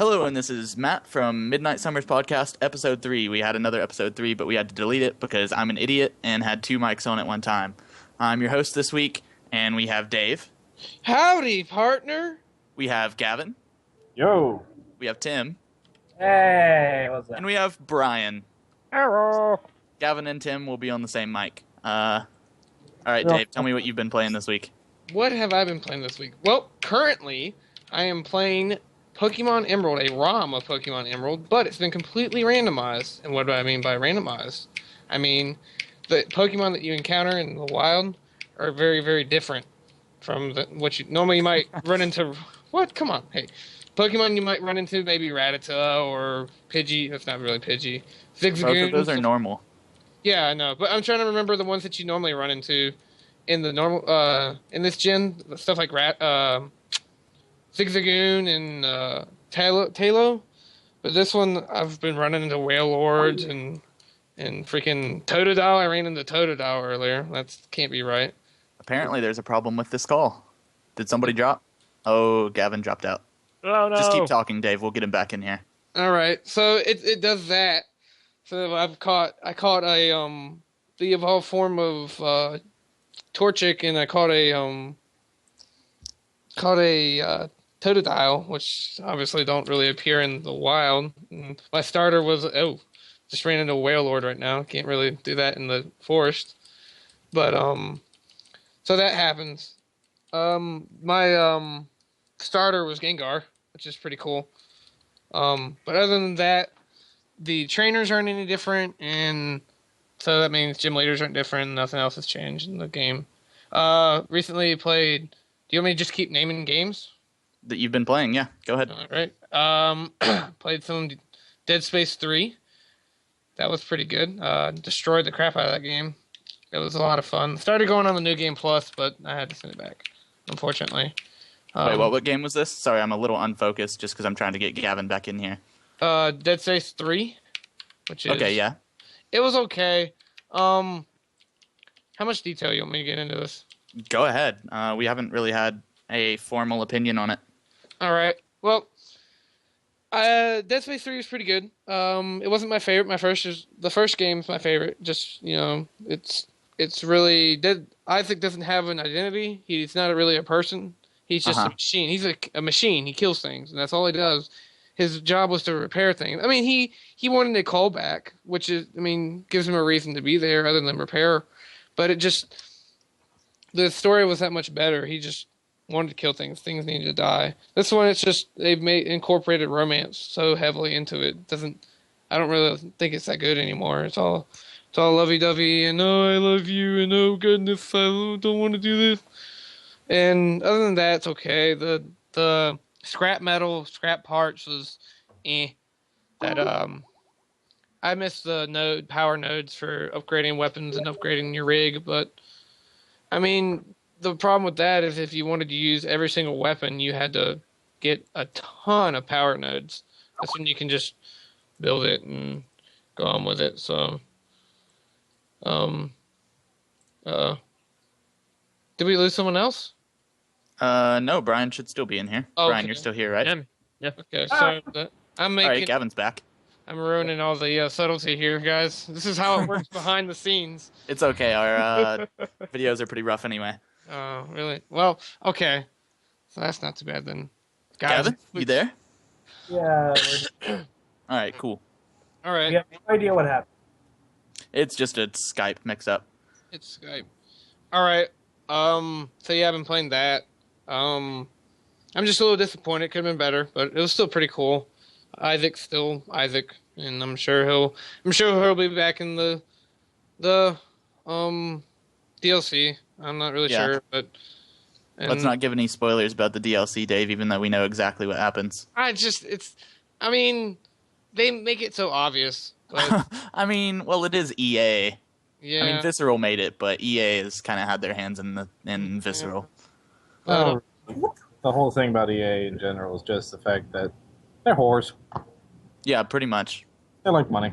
Hello, and this is Matt from Midnight Summers Podcast, Episode 3. We had another Episode 3, but we had to delete it because I'm an idiot and had two mics on at one time. I'm your host this week, and we have Dave. Howdy, partner. We have Gavyn. Yo. We have Tim. Hey, what's that? And we have Brian. Hello. Gavyn and Tim will be on the same mic. All right, Dave, tell me what you've been playing this week. What have I been playing this week? Well, currently, I am playing Pokemon Emerald, a ROM of Pokemon Emerald, but it's been completely randomized. And what do I mean by randomized? I mean, the Pokemon that you encounter in the wild are very, very different from what you normally might run into. What? Come on. Hey. Pokemon you might run into, maybe Rattata or Pidgey. That's not really Pidgey. Zigzagoon. Both of those are normal. Yeah, I know. But I'm trying to remember the ones that you normally run into in the normal, in this gen. Stuff like Zigzagoon and Talo. But this one, I've been running into Wailords and freaking Totodile. I ran into Totodile earlier. That can't be right. Apparently there's a problem with this call. Did somebody drop? Oh, Gavyn dropped out. Oh, no. Just keep talking, Dave. We'll get him back in here. All right. So it does that. So I caught a the evolved form of Torchic, and I caught a Totodile, which obviously don't really appear in the wild. And my starter was just ran into a Wailord right now. Can't really do that in the forest. But so that happens. My starter was Gengar, which is pretty cool. But other than that, the trainers aren't any different, and so that means gym leaders aren't different. Nothing else has changed in the game. Recently played. Do you want me to just keep naming games That you've been playing? Yeah, go ahead. All right. Played some Dead Space 3. That was pretty good. Destroyed the crap out of that game. It was a lot of fun. Started going on the New Game Plus, but I had to send it back, unfortunately. Wait, what game was this? Sorry, I'm a little unfocused just because I'm trying to get Gavyn back in here. Dead Space 3, which is... Okay, yeah. It was okay. How much detail you want me to get into this? Go ahead. We haven't really had a formal opinion on it. All right. Well, Dead Space 3 was pretty good. It wasn't my favorite. The first game's my favorite. Just, it's really... Isaac doesn't have an identity. He's not really a person. He's just a machine. He's a machine. He kills things, and that's all he does. His job was to repair things. I mean, he wanted a callback, which is, gives him a reason to be there other than repair. But the story was that much better. He just wanted to kill things. Things needed to die. This one, it's just, they've incorporated romance so heavily into it. I don't really think it's that good anymore. It's all lovey-dovey, and I love you, and oh goodness, I don't want to do this. And other than that, it's okay. The scrap parts was I miss the power nodes for upgrading weapons and upgrading your rig, but the problem with that is if you wanted to use every single weapon, you had to get a ton of power nodes. That's when you can just build it and go on with it. So did we lose someone else? No, Brian should still be in here. Oh, Brian, okay. you're still here, right? Yeah. Okay, sorry. All right, Gavin's back. I'm ruining all the subtlety here, guys. This is how it works behind the scenes. It's okay. Our videos are pretty rough anyway. Oh, really? Well, okay. So that's not too bad then. Guys, Gavyn, you there? Yeah. All right, cool. All right. We have no idea what happened. It's just a Skype mix-up. It's Skype. All right. So yeah, I've been playing that. I'm just a little disappointed. Could have been better, but it was still pretty cool. Isaac's still Isaac, and I'm sure he'll be back in the DLC. I'm not really sure, but let's not give any spoilers about the DLC, Dave, even though we know exactly what happens. They make it so obvious. But well, it is EA. Yeah. Visceral made it, but EA has kind of had their hands in Visceral. Yeah. The whole thing about EA in general is just the fact that they're whores. Yeah, pretty much. They like money.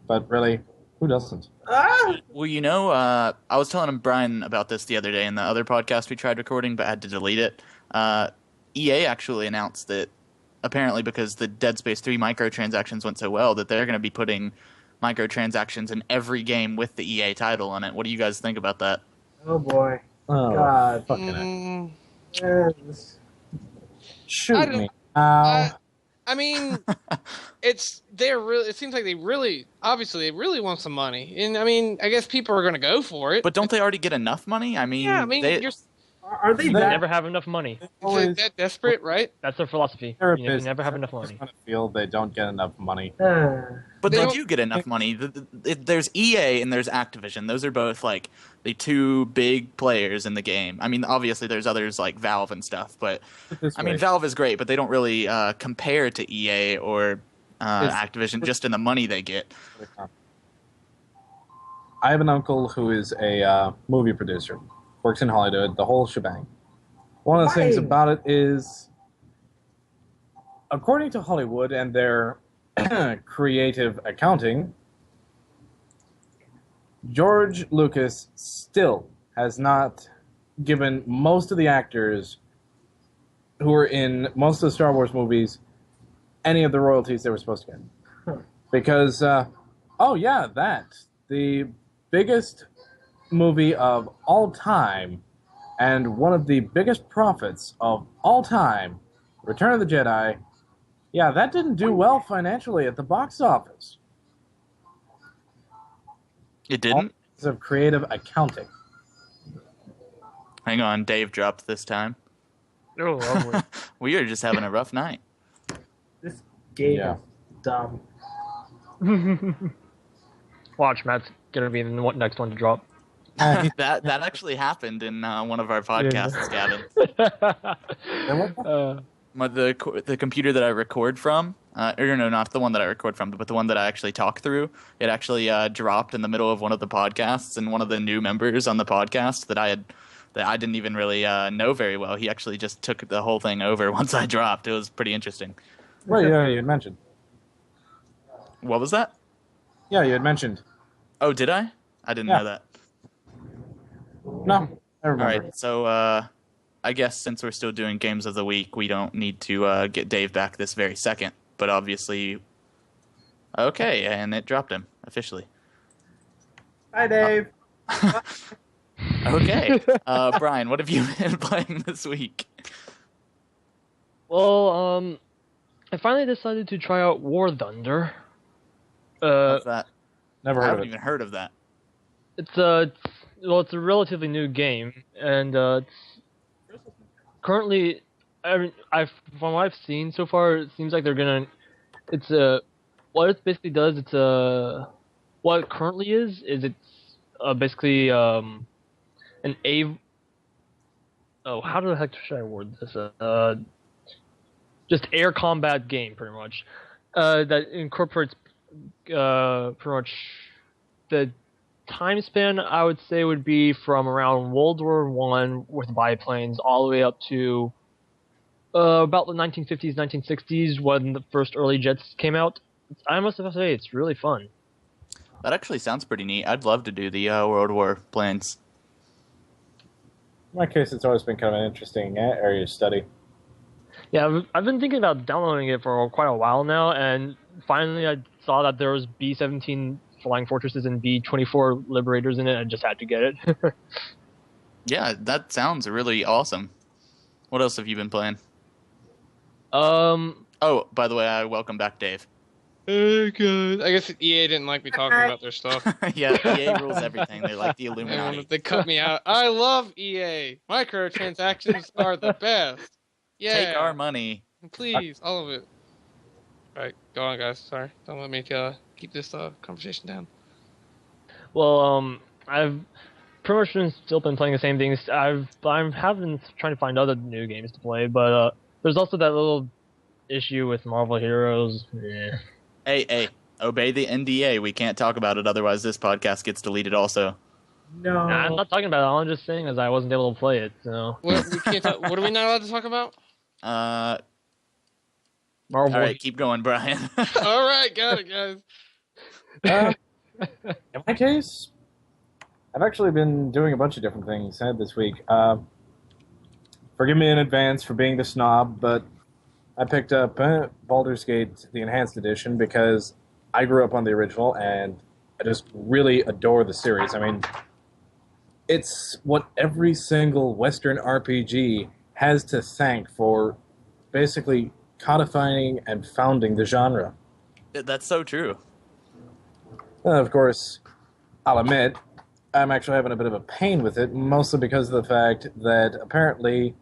But really, who doesn't? Well, I was telling Brian about this the other day in the other podcast we tried recording, but had to delete it. EA actually announced that apparently because the Dead Space 3 microtransactions went so well that they're going to be putting microtransactions in every game with the EA title on it. What do you guys think about that? Oh boy. Oh, God. fucking it. Mm, Yes. I Shoot don't- me. I mean, it seems like they really, obviously, they really want some money, and I mean, I guess people are going to go for it. But don't they already get enough money? I mean, yeah, I mean, they, you're Are they They You that? never have enough money. Always- that desperate, right? That's their philosophy. They're a You can business. never have enough money. They just feel they don't get enough money. but They they don't- do get enough money. There's EA and there's Activision. Those are both like the two big players in the game. I mean, obviously there's others like Valve and stuff, but This I mean, way. Valve is great, but they don't really compare to EA or Activision just in the money they get. I have an uncle who is a movie producer, works in Hollywood, the whole shebang. One of the things Right. about it is, according to Hollywood and their creative accounting, George Lucas still has not given most of the actors who are in most of the Star Wars movies any of the royalties they were supposed to get. Huh. Because, the biggest movie of all time and one of the biggest profits of all time, Return of the Jedi, yeah, that didn't do well financially at the box office. It didn't? Because of creative accounting. Hang on, Dave dropped this time. Oh, lovely. We are just having a rough night. This game Yeah. is dumb. Watch, Matt's gonna be the next one to drop. that actually happened in one of our podcasts, Gavin. The computer that I record from, or no, not the one that I record from, but the one that I actually talk through, it actually dropped in the middle of one of the podcasts, and one of the new members on the podcast that I didn't even really know very well, he actually just took the whole thing over once I dropped. It was pretty interesting. Right, yeah, you had mentioned. What was that? Yeah, you had mentioned. Oh, did I? I didn't Yeah. know that. No, I All remember. right, so I guess since we're still doing Games of the Week, we don't need to get Dave back this very second. But obviously, okay, and it dropped him officially. Hi, Dave. Okay, Brian, what have you been playing this week? Well, I finally decided to try out War Thunder. What's that? Never I heard haven't of it. even heard of that. It's a relatively new game, and it's currently, from what I've seen so far, it seems like they're gonna. What it basically does. What it currently is it's basically an how the heck should I word this? Just air combat game, pretty much. That incorporates pretty much the time span, I would say, would be from around World War One with biplanes all the way up to about the 1950s, 1960s when the first early jets came out. I must have to say, it's really fun. That actually sounds pretty neat. I'd love to do the World War planes. In my case, it's always been kind of an interesting area to study. Yeah, I've been thinking about downloading it for quite a while now, and finally I saw that there was B-17 Flying Fortresses and B-24 Liberators in it. I just had to get it. Yeah, that sounds really awesome. What else have you been playing? Um, Oh, by the way, welcome back, Dave. Hey guys. I guess EA didn't like me talking about their stuff. Yeah, EA rules everything. They like the Illuminati. They cut me out. I love EA. Microtransactions are the best. Yeah. Take our money. Please, all of it. All right, go on, guys. Sorry, don't let me keep this conversation down. well, I've pretty much still been playing the same things. I'm having trying to find other new games to play, but there's also that little issue with Marvel Heroes. Yeah. Hey, obey the NDA. We can't talk about it, otherwise this podcast gets deleted also. No. Nah, I'm not talking about it. All I'm just saying is I wasn't able to play it. So What what are we not allowed to talk about? Marvel. All right, keep going, Brian. All right, got it, guys. In my case, I've actually been doing a bunch of different things this week. Forgive me in advance for being the snob, but I picked up Baldur's Gate, the Enhanced Edition, because I grew up on the original and I just really adore the series. I mean, it's what every single Western RPG has to thank for basically codifying and founding the genre. That's so true. Of course, I'll admit, I'm actually having a bit of a pain with it, mostly because of the fact that apparently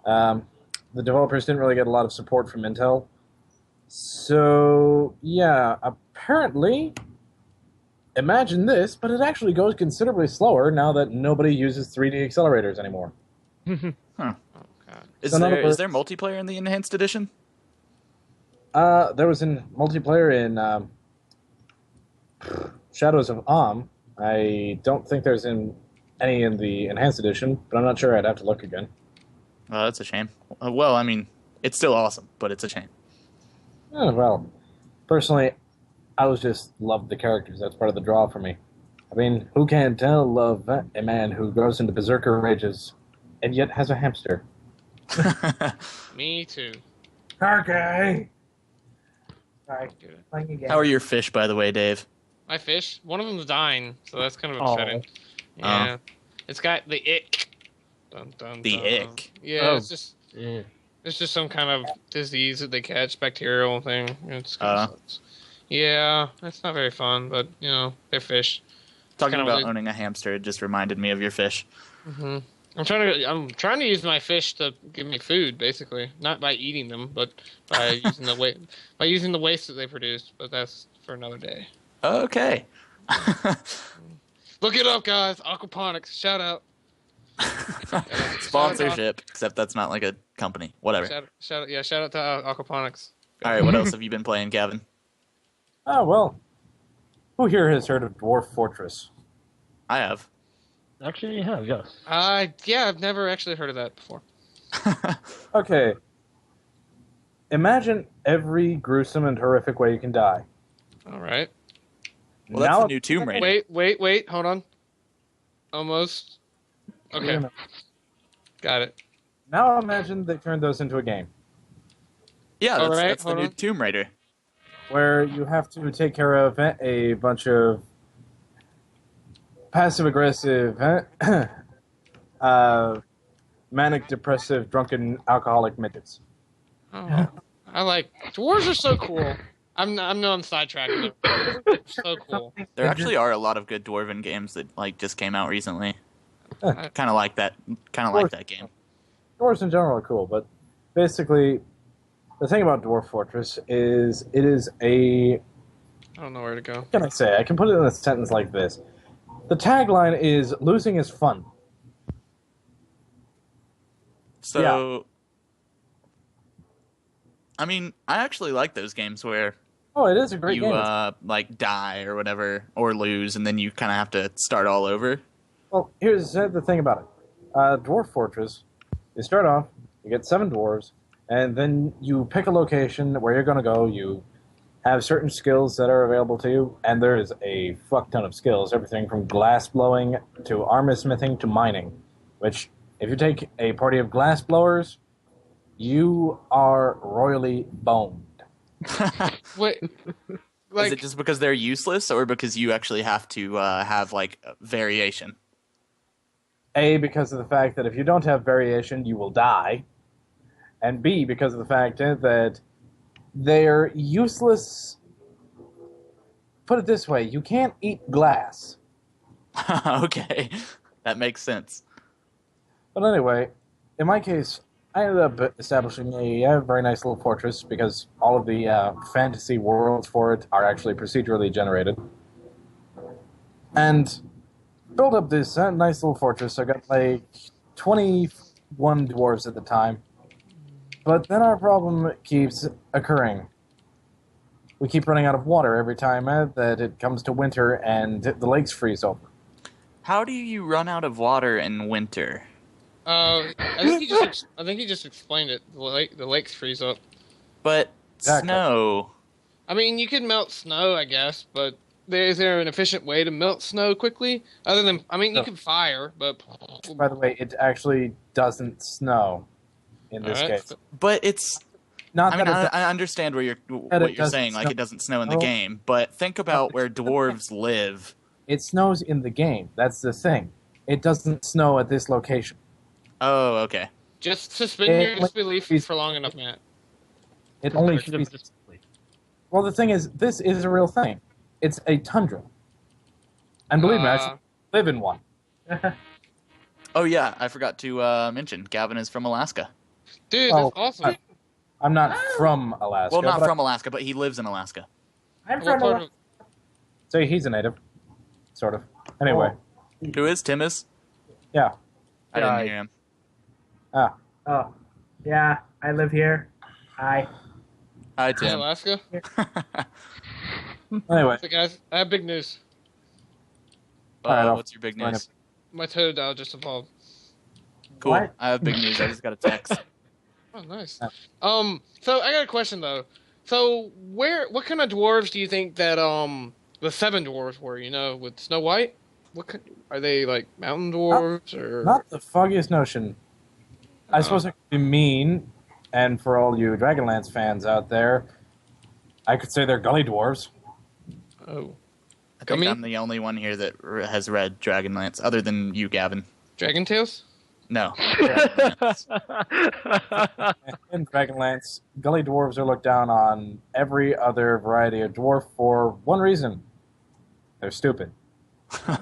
the developers didn't really get a lot of support from Intel. So, yeah, apparently, imagine this, but it actually goes considerably slower now that nobody uses 3D accelerators anymore. Huh. Oh god. Is So in other there words- multiplayer in the enhanced edition? There was in multiplayer in Shadows of I don't think there's any in the Enhanced Edition, but I'm not sure. I'd have to look again. Oh, that's a shame. Well, I mean, it's still awesome, but it's a shame. Well, personally, I was just loved the characters. That's part of the draw for me. I mean, who can't tell love a man who goes into berserker rages and yet has a hamster? Me too. Okay. Sorry, Do it. playing again. How are your fish, by the way, Dave? My fish, one of them's dying, so that's kind of Oh. upsetting. Yeah. It's got the ick. Dun, dun, The dun. ick? Yeah, Oh. it's just some kind of disease that they catch, bacterial thing. It's kind of sucks. Yeah, it's not very fun, but you know, they're fish. Talking Kinda about weird. owning a hamster, it just reminded me of your fish. hmm I'm trying to use my fish to give me food, basically, not by eating them, but by using the waste that they produce. But that's for another day. Okay. Look it up, guys. Aquaponics. Shout out. Sponsorship, except that's not like a company. Whatever. Shout out to Aquaponics. All right, what else have you been playing, Gavin? Oh, well. Who here has heard of Dwarf Fortress? I have. Actually, you have, yes. Yeah, I've never actually heard of that before. Okay. Imagine every gruesome and horrific way you can die. All right. Well, that's the new Tomb Raider. Wait. Hold on. Almost. Okay. Got it. Now imagine they turned those into a game Yeah, All that's, right, that's the hold new on. Tomb Raider. where you have to take care of a bunch of passive-aggressive, manic, depressive, drunken, alcoholic midgets. Oh, I like dwarves are so cool. I'm sidetracking them. So cool. There actually are a lot of good dwarven games that like just came out recently. I- Kind of like that. Kind of like that game. Dwarves in general are cool, but basically, the thing about Dwarf Fortress is it is a... I don't know where to go. What can I say? I can put it in a sentence like this. The tagline is, losing is fun. So, I mean, I actually like those games where Oh, it is a great you game. like die or whatever or lose, and then you kind of have to start all over. Well, here's the thing about it. Dwarf Fortress, you start off, you get 7 dwarves, and then you pick a location where you're going to go. You have certain skills that are available to you, and there is a fuck ton of skills. Everything from glass blowing to armor smithing to mining, which, if you take a party of glass blowers, you are royally boned. Wait. Is Like it just because they're useless, or because you actually have to have like variation? A, because of the fact that if you don't have variation, you will die. And B, because of the fact that they're useless. Put it this way, you can't eat glass. Okay, that makes sense. But anyway, in my case, I ended up establishing a very nice little fortress because all of the fantasy worlds for it are actually procedurally generated. And built up this nice little fortress. I got like 21 dwarves at the time. But then our problem keeps occurring. We keep running out of water every time that it comes to winter and the lakes freeze over. How do you run out of water in winter? I think he just explained it. The lakes freeze up. But Exactly. snow. I mean, you could melt snow, I guess, but is there an efficient way to melt snow quickly? Other than, I mean, you No. can fire, but By the way, it actually doesn't snow in this Alright. case. But it's Not I mean, that I understand it what you're doesn't saying, like snow. it doesn't snow in the Oh. game, but think about where dwarves live. it snows in the game. That's the thing. It doesn't snow at this location. Oh, okay. Just suspend your It, disbelief for long enough, Matt. it only Correction of disbelief. Well, the thing is, this is a real thing. It's a tundra. And believe me, I actually live in one. Oh yeah, I forgot to mention Gavyn is from Alaska. Dude, Oh, that's awesome. I'm not from Alaska. Well, not but from Alaska, but he lives in Alaska. I'm What from part Alaska. So he's a native. Sort of. Anyway. Who is Tim? Is Yeah. I didn't hear him. Ah. Oh, yeah, I live here. Hi. Hi, in Tim. Alaska? Anyway. So guys, I have big news. Alright, What's your big fine. news? My Totodile just evolved. Cool. What? I have big news. I just got a text. Oh, nice. Oh. So I got a question though. So what kind of dwarves do you think that the seven dwarves were? You know, with Snow White. Are they like mountain dwarves or? Not the foggiest notion. I Oh. suppose I could be mean, and for all you Dragonlance fans out there, I could say they're gully dwarves. Oh, I think Gummy? I'm the only one here that has read Dragonlance, other than you, Gavin. Dragon Tales. No. Dragonlance. In Dragonlance, gully dwarves are looked down on every other variety of dwarf for one reason. They're stupid.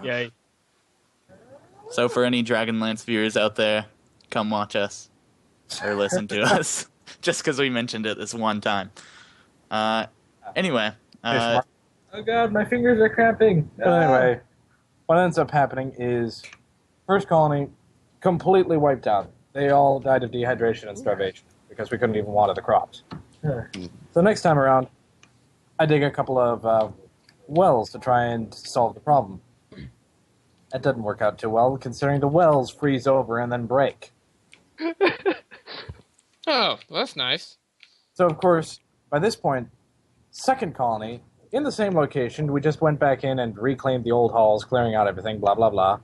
Yay. So for any Dragonlance viewers out there, come watch us or listen to us, just because we mentioned it this one time. Anyway, Fish Oh god, my fingers are cramping. But anyway, what ends up happening is first colony completely wiped out. They all died of dehydration and starvation because we couldn't even water the crops. So next time around, I dig a couple of wells to try and solve the problem. That doesn't work out too well, considering the wells freeze over and then break. Oh, that's nice. So, of course, by this point, second colony, in the same location, we just went back in and reclaimed the old halls, clearing out everything, blah, blah, blah.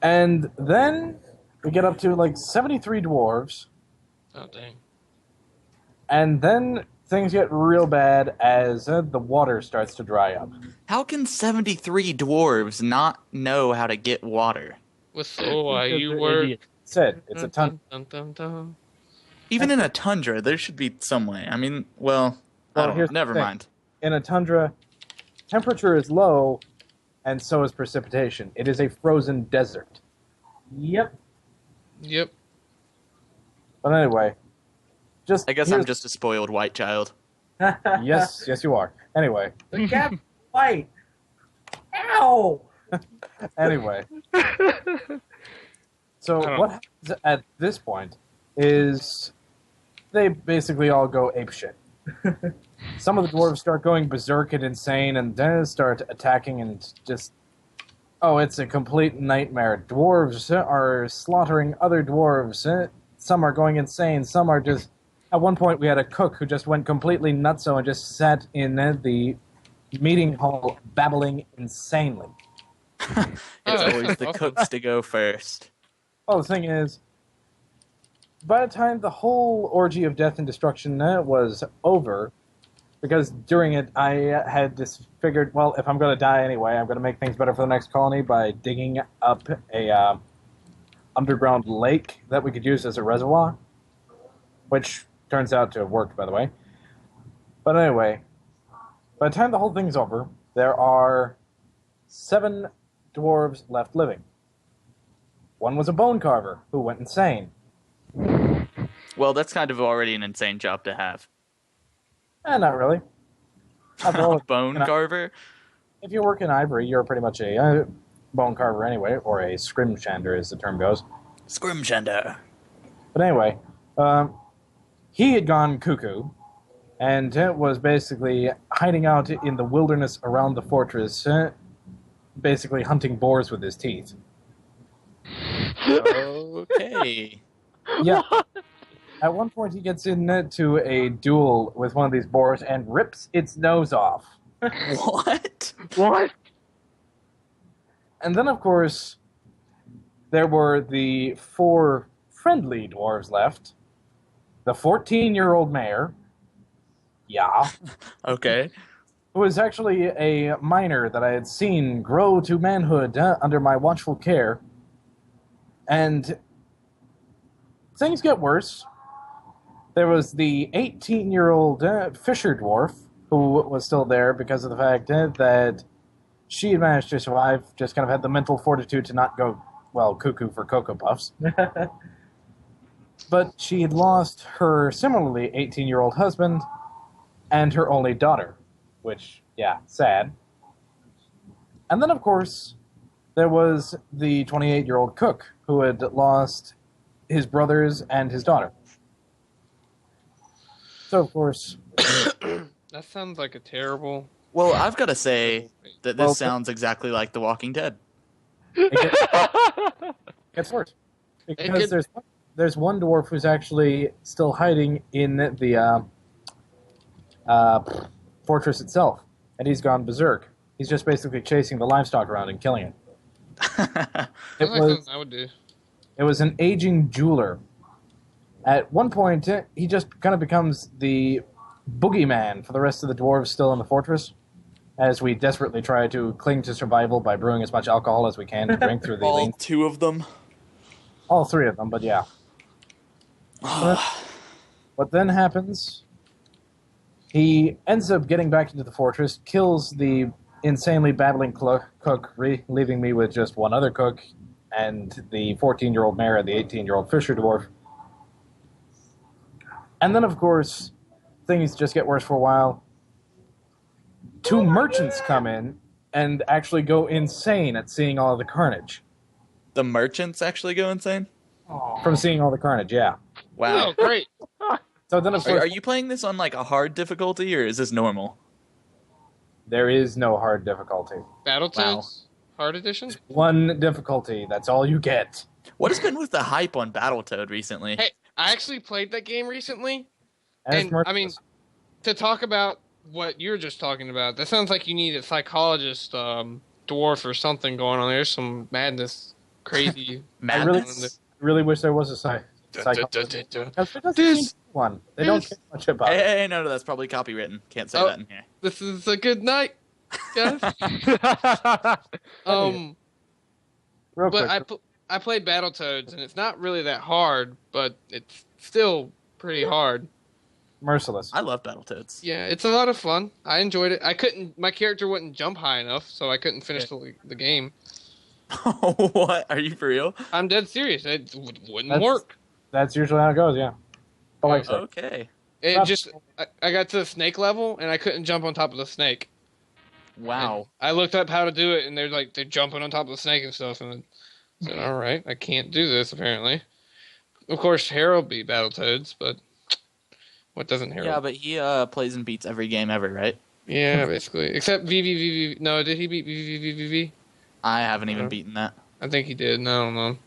And then we get up to like 73 dwarves, Oh dang. and then things get real bad as the water starts to dry up. how can 73 dwarves not know how to get water? With so Because you they're were. idiots. Said it's a ton. Dun, dun, dun. Even in a tundra, there should be some way. I mean, well, I Well, don't know. here's the Never thing. mind. In a tundra, temperature is low, and so is precipitation. It is a frozen desert. Yep. Yep. But anyway, just I guess here's- I'm just a spoiled white child. yes, yes, you are. Anyway, The cat fight. Ow! anyway. So I don't what happens at this point is they basically all go apeshit. Some of the dwarves start going berserk and insane, and then start attacking and just... Oh, it's a complete nightmare. Dwarves are slaughtering other dwarves. Some are going insane. Some are just... At one point, we had a cook who just went completely nutso and just sat in the meeting hall babbling insanely. It's Oh, always the awesome. cooks to go first. Well, the thing is, by the time the whole orgy of death and destruction was over, because during it I had just figured, well, if I'm going to die anyway, I'm going to make things better for the next colony by digging up a underground lake that we could use as a reservoir, which turns out to have worked, by the way. But anyway, by the time the whole thing's over, there are 7 dwarves left living. One was a bone carver who went insane. Well, that's kind of already an insane job to have. Not really. After all, Bone and I- carver? if you work in ivory, you're pretty much a bone carver anyway, or a scrimshander as the term goes. Scrimshender. But anyway, he had gone cuckoo, and was basically hiding out in the wilderness around the fortress, basically hunting boars with his teeth. Okay. Yeah. At one point, he gets into a duel with one of these boars and rips its nose off. What? What? And then, of course, there were the 4 friendly dwarves left, the 14-year-old mayor, yeah, Okay. who was actually a minor that I had seen grow to manhood under my watchful care. And things get worse. There was the 18-year-old Fisher dwarf who was still there because of the fact that she had managed to survive, just kind of had the mental fortitude to not go, well, cuckoo for Cocoa Puffs. But she had lost her similarly 18-year-old husband and her only daughter, which, yeah, sad. And then, of course, there was the 28-year-old cook who had lost his brothers and his daughter. So, of course, That sounds like a terrible. Well, I've got to say that this Well, sounds exactly like The Walking Dead. it gets worse. Because could- there's one dwarf who's actually still hiding in the fortress itself, and he's gone berserk. He's just basically chasing the livestock around and killing it. It Sounds like was something I would do. it was an aging jeweler. At one point, he just kind of becomes the boogeyman for the rest of the dwarves still in the fortress, as we desperately try to cling to survival by brewing as much alcohol as we can to drink through the All lean. 2 of them. All 3 of them, but yeah. What then happens? He ends up getting back into the fortress, kills the insanely babbling cook, leaving me with just one other cook, and the 14-year-old mayor and the 18-year-old Fisher dwarf. And then, of course, things just get worse for a while. 2 merchants come in and actually go insane at seeing all of the carnage. The merchants actually go insane? From seeing all the carnage, yeah. Wow. Oh, great. So then, of Are course, you playing this on like a hard difficulty or is this normal? there is no hard difficulty. Battletoads? Hard edition? 1 difficulty, that's all you get. What has been with the hype on Battletoad recently? Hey, I actually played that game recently. And it's And, I mean, merciless. to talk about what you're just talking about, that sounds like you need a psychologist, dwarf or something going on. There's some madness, crazy. I really, Madness? really wish there was a psychologist. Because there doesn't seem to be one. They don't care much about it. Hey, no, that's probably copywritten. Can't say Oh. that in here. This is a good night, guys. Real But quick, I played Battletoads, and it's not really that hard, but it's still pretty hard. merciless. I love Battletoads. Yeah, it's a lot of fun. I enjoyed it. My character wouldn't jump high enough, so I couldn't finish the game. What? Are you for real? I'm dead serious. It wouldn't That's- work. That's usually how it goes, yeah. But like I said, Okay. It That's- just, I got to the snake level, and I couldn't jump on top of the snake. Wow. And I looked up how to do it, and they're jumping on top of the snake and stuff, and I said, all right, I can't do this, apparently. Of course, Harold beat Battletoads, but what doesn't Harold? Yeah, but he plays and beats every game ever, right? Yeah, basically. Except VVVV. No, did he beat VVVVV? I haven't even beaten that. I think he did. No, I don't know.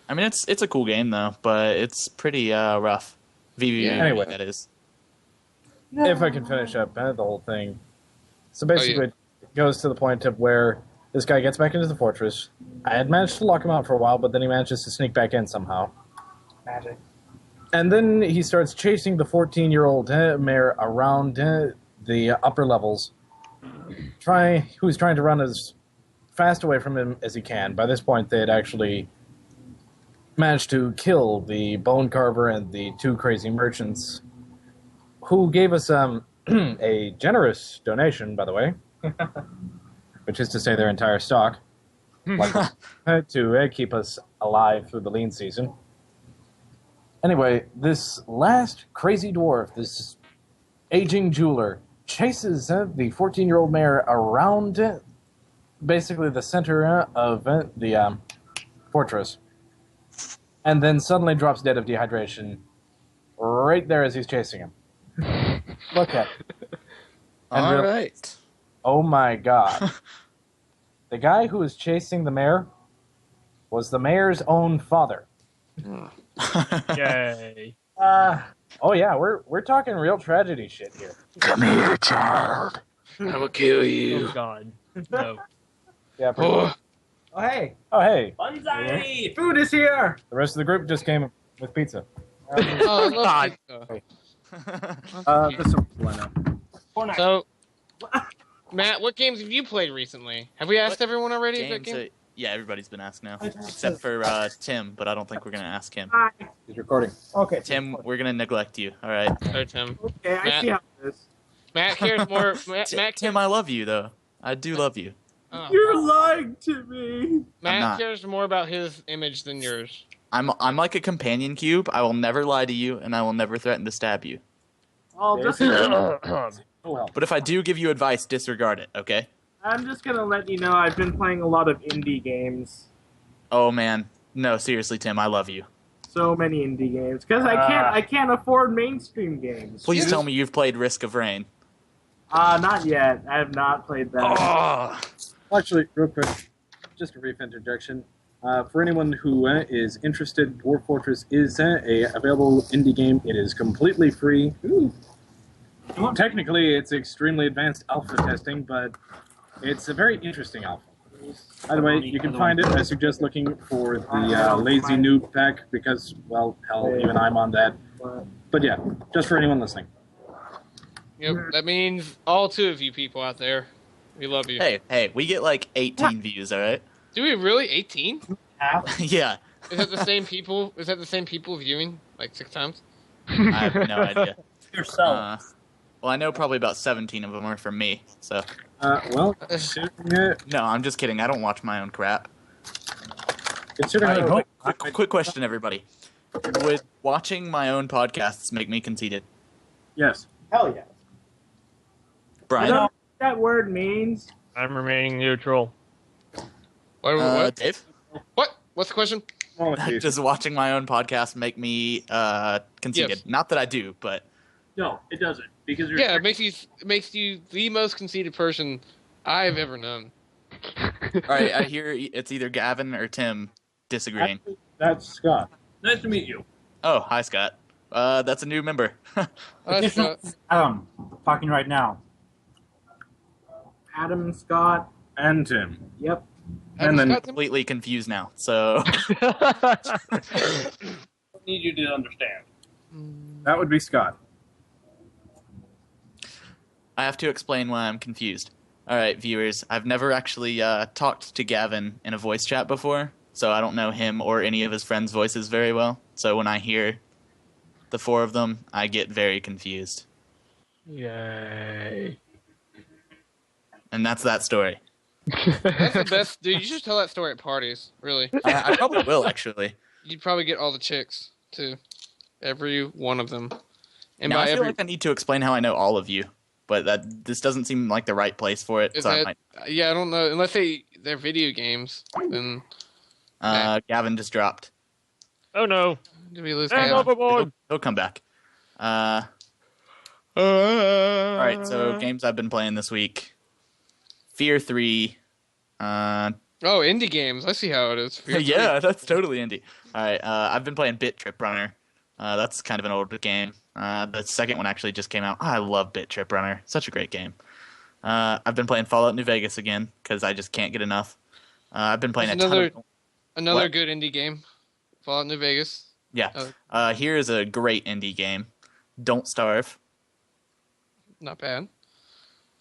I mean, it's a cool game though, but it's pretty rough. VVV, Yeah. Anyway. that is. if I can finish up the whole thing. So basically, it goes to the point of where this guy gets back into the fortress. I had managed to lock him out for a while, but then he manages to sneak back in somehow. Magic. And then he starts chasing the 14-year-old mayor around the upper levels, who's trying to run as fast away from him as he can. By this point, they had actually managed to kill the bone carver and the 2 crazy merchants, who gave us a generous donation, by the way, which is to say their entire stock, to keep us alive through the lean season. Anyway, this last crazy dwarf, this aging jeweler, chases the 14-year-old mayor around basically the center of the fortress, and then suddenly drops dead of dehydration right there as he's chasing him. Look at it. And All really- right. Oh my god. The guy who was chasing the mayor was the mayor's own father. Yay. Oh yeah, we're talking real tragedy shit here. Come here, child. I will kill Oh you. god. No. Yeah. pretty much. Oh, Oh, hey. Oh hey, Banzai! Food is here! the rest of the group just came with pizza. Oh, I love pizza. This is Leno. Fortnite. So, Matt, what games have you played recently? Have we asked everyone already? What Games, game? yeah, everybody's been asked now, except for Tim, but I don't think we're gonna ask him. Hi. He's recording. Okay. Tim, we're gonna neglect you. All right. Sorry, Tim. Okay, I Matt. see how it is. Matt cares more. Matt Tim, cares, I love you though. I do love you. oh. You're lying to me. Matt not. cares more about his image than yours. I'm like a companion cube. I will never lie to you, and I will never threaten to stab you. I'll just, Oh, well. But if I do give you advice, disregard it. Okay? I'm just gonna let you know I've been playing a lot of indie games. Oh man, no, seriously, Tim, I love you. So many indie games because I can't afford mainstream games. Please tell me you've played Risk of Rain. Not yet. I have not played that. Oh. Actually, real quick, just a brief interjection. For anyone who is interested, Dwarf Fortress is a available indie game. It is completely free. Ooh. Technically, it's extremely advanced alpha testing, but it's a very interesting alpha. By the way, you can find it. I suggest looking for the Lazy Noob pack because, well, hell, even I'm on that. But yeah, just for anyone listening. Yep, that means all two of you people out there, we love you. Hey, we get like 18 views, all right? Do we really? 18? Yeah. Is that the same people? Is that the same people viewing like 6 times? I have no idea. Yourself. Well, I know probably about 17 of them are from me, so... Well, No, I'm just kidding. I don't watch my own crap. considering All right, quick question, everybody. Would watching my own podcasts make me conceited? yes. Hell yeah. I Brian? don't know what that word means. I'm remaining neutral. What? Dave? What? What's the question? Does watching my own podcast make me conceited? Yes. Not that I do, but... No, it doesn't because you're. Yeah, it makes you the most conceited person I've ever known. All right, I hear it's either Gavin or Tim disagreeing. That's Scott. Nice to meet you. Oh, hi, Scott. That's a new member. Talking right now. Adam Scott. And Tim. Yep. And then- Completely confused now, so... Need you to understand. That would be Scott. I have to explain why I'm confused. All right, viewers, I've never actually talked to Gavin in a voice chat before, so I don't know him or any of his friends' voices very well. So when I hear the four of them, I get very confused. Yay. And that's that story. That's the best, dude. You should tell that story at parties. Really, I probably will, actually. you'd probably get all the chicks too, every one of them. And Now, by I feel every like I need to explain how I know all of you, but this doesn't seem like the right place for it. is So I that, might, yeah, I don't know unless they're video games. Then Gavin just dropped. Oh no. did we lose? And Gavin? overboard. He'll come back. All right, so games I've been playing this week. Fear 3. Oh, indie games. I see how it is. Yeah, that's totally indie. All right, I've been playing Bit Trip Runner. That's kind of an older game. The second one actually just came out. I love Bit Trip Runner. Such a great game. I've been playing Fallout New Vegas again because I just can't get enough. I've been playing That's a ton another What? good indie game. Fallout New Vegas. Yeah. Oh. Here is a great indie game. Don't Starve. Not bad.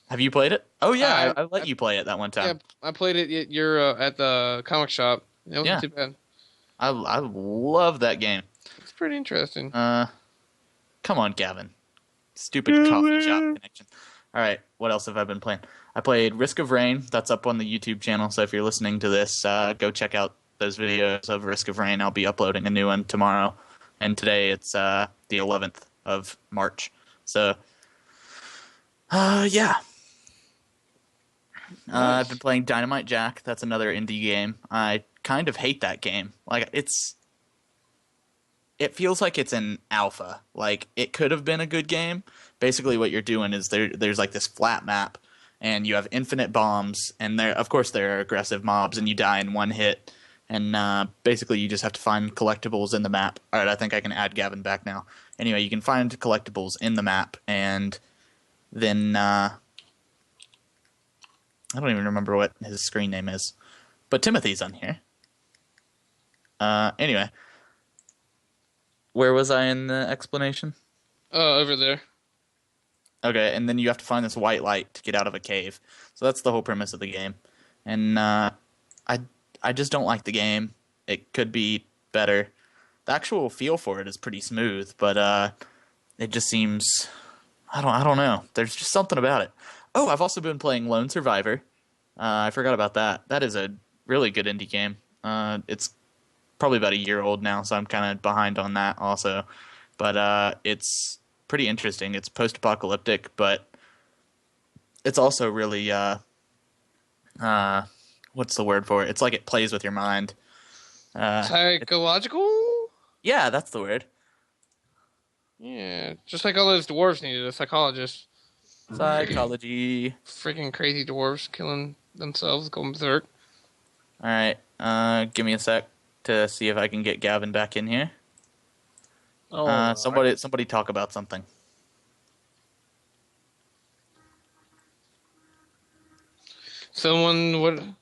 Have you played it? Oh yeah, I let I- you play it that one Yeah, time. I played it at at the comic shop. It wasn't Yeah. too bad. I love that game. It's pretty interesting. Come on, Gavin. Stupid coffee shop connection. All right, what else have I been playing? I played Risk of Rain. That's up on the YouTube channel. So if you're listening to this, go check out those videos of Risk of Rain. I'll be uploading a new one tomorrow, and today it's the 11th of March. So, yeah. I've been playing Dynamite Jack. That's another indie game. I kind of hate that game. Like it feels like it's an alpha. Like it could have been a good game. Basically, what you're doing is there's like this flat map, and you have infinite bombs, and of course there are aggressive mobs, and you die in one hit. And basically, you just have to find collectibles in the map. All right, I think I can add Gavin back now. Anyway, you can find collectibles in the map, and then I don't even remember what his screen name is, but Timothy's on here. Anyway, Where was I in the explanation? Over there. Okay, and then you have to find this white light to get out of a cave. So that's the whole premise of the game. And I just don't like the game. It could be better. The actual feel for it is pretty smooth, but it just seems I don't know. There's just something about it. Oh, I've also been playing Lone Survivor. I forgot about that. That is a really good indie game. It's probably about a year old now, so I'm kind of behind on that also. But it's pretty interesting. It's post-apocalyptic, but it's also really what's the word for it? It's like it plays with your mind. Psychological? Yeah, that's the word. Yeah, just like all those dwarves needed a psychologist. Psychology. Freaking crazy dwarves killing themselves, going berserk. All right, give me a sec to see if I can get Gavyn back in here. Oh, Somebody talk about something. Someone would.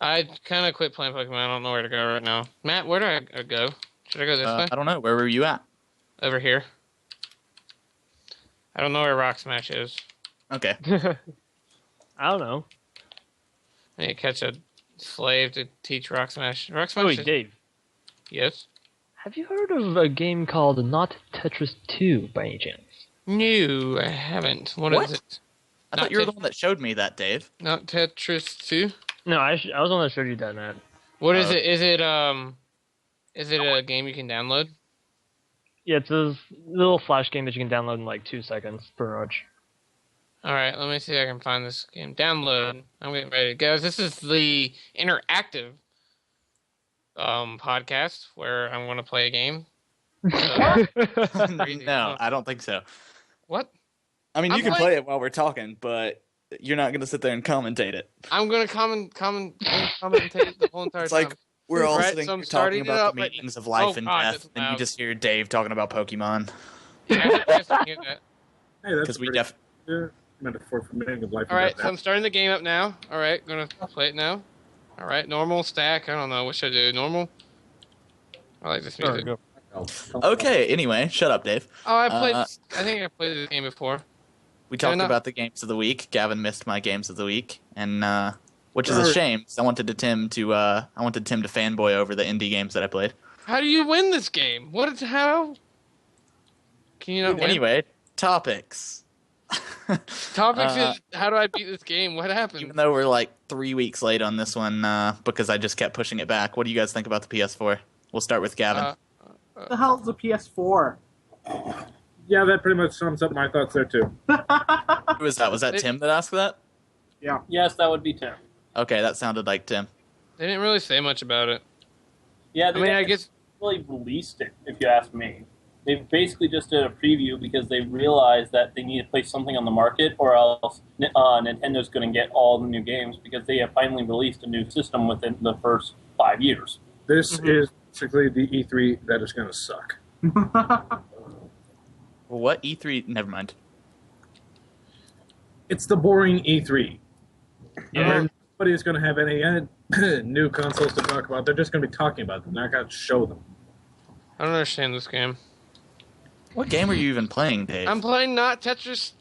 I kind of quit playing Pokemon. I don't know where to go right now. Matt, where do I go? Should I go this way? I don't know. Where were you at? Over here. I don't know where Rock Smash is. Okay. I don't know. I need to catch a slave to teach Rock Smash. Rock Smash. Oh, wait, Dave. Yes. Have you heard of a game called Not Tetris 2 by any chance? No, I haven't. What is it? I thought you were the one that showed me that, Dave. Not Tetris 2? No, I was the one that showed you that, Matt. What is it? Is it a game you can download? Yeah, it's a little flash game that you can download in like 2 seconds, pretty much. Alright, let me see if I can find this game. Download. I'm getting ready to go. This is the interactive podcast where I'm going to play a game. No, I don't think so. What? I mean, I'm you can playing- play it while we're talking, but you're not going to sit there and commentate it. I'm going to commentate the whole entire It's time. like we're all Right, sitting so I'm here starting talking it about up, the but- meanings of life Oh, and God, death, that's and you loud. just hear Dave talking about Pokemon. You guys can hear that. Hey, that's Because we pretty def. good metaphor for meaning of life. Alright, and so death. I'm starting the game up now. Alright, gonna play it now. Alright, normal, stack, I don't know, what should I do? Normal? I like this music. Okay, anyway, shut up, Dave. Oh, I think I played this game before. We Fair talked enough. about the games of the week. Gavin missed my games of the week, and which is a Sure. shame. 'Cause I wanted Tim to fanboy over the indie games that I played. How do you win this game? How? Can you not win? Anyway, topics. Topics uh, is, how do I beat this game? What happened? Even though we're like 3 weeks late on this one, because I just kept pushing it back. What do you guys think about the PS4? We'll start with Gavin. What the hell's the PS4? Yeah, that pretty much sums up my thoughts there too. Who was that? Was that Tim that asked that? Yes, that would be Tim. Okay, that sounded like Tim. They didn't really say much about it. Yeah, I they mean, I haven't guess really released it, if you ask me. They basically just did a preview because they realized that they need to place something on the market, or else Nintendo's going to get all the new games because they have finally released a new system within the first 5 years. This is basically the E3 that is going to suck. Well, what E3? Never mind. It's the boring E3. Yeah. Nobody is going to have any new consoles to talk about. They're just going to be talking about them. They're not going to show them. I don't understand this game. What game are you even playing, Dave? I'm playing not Tetris,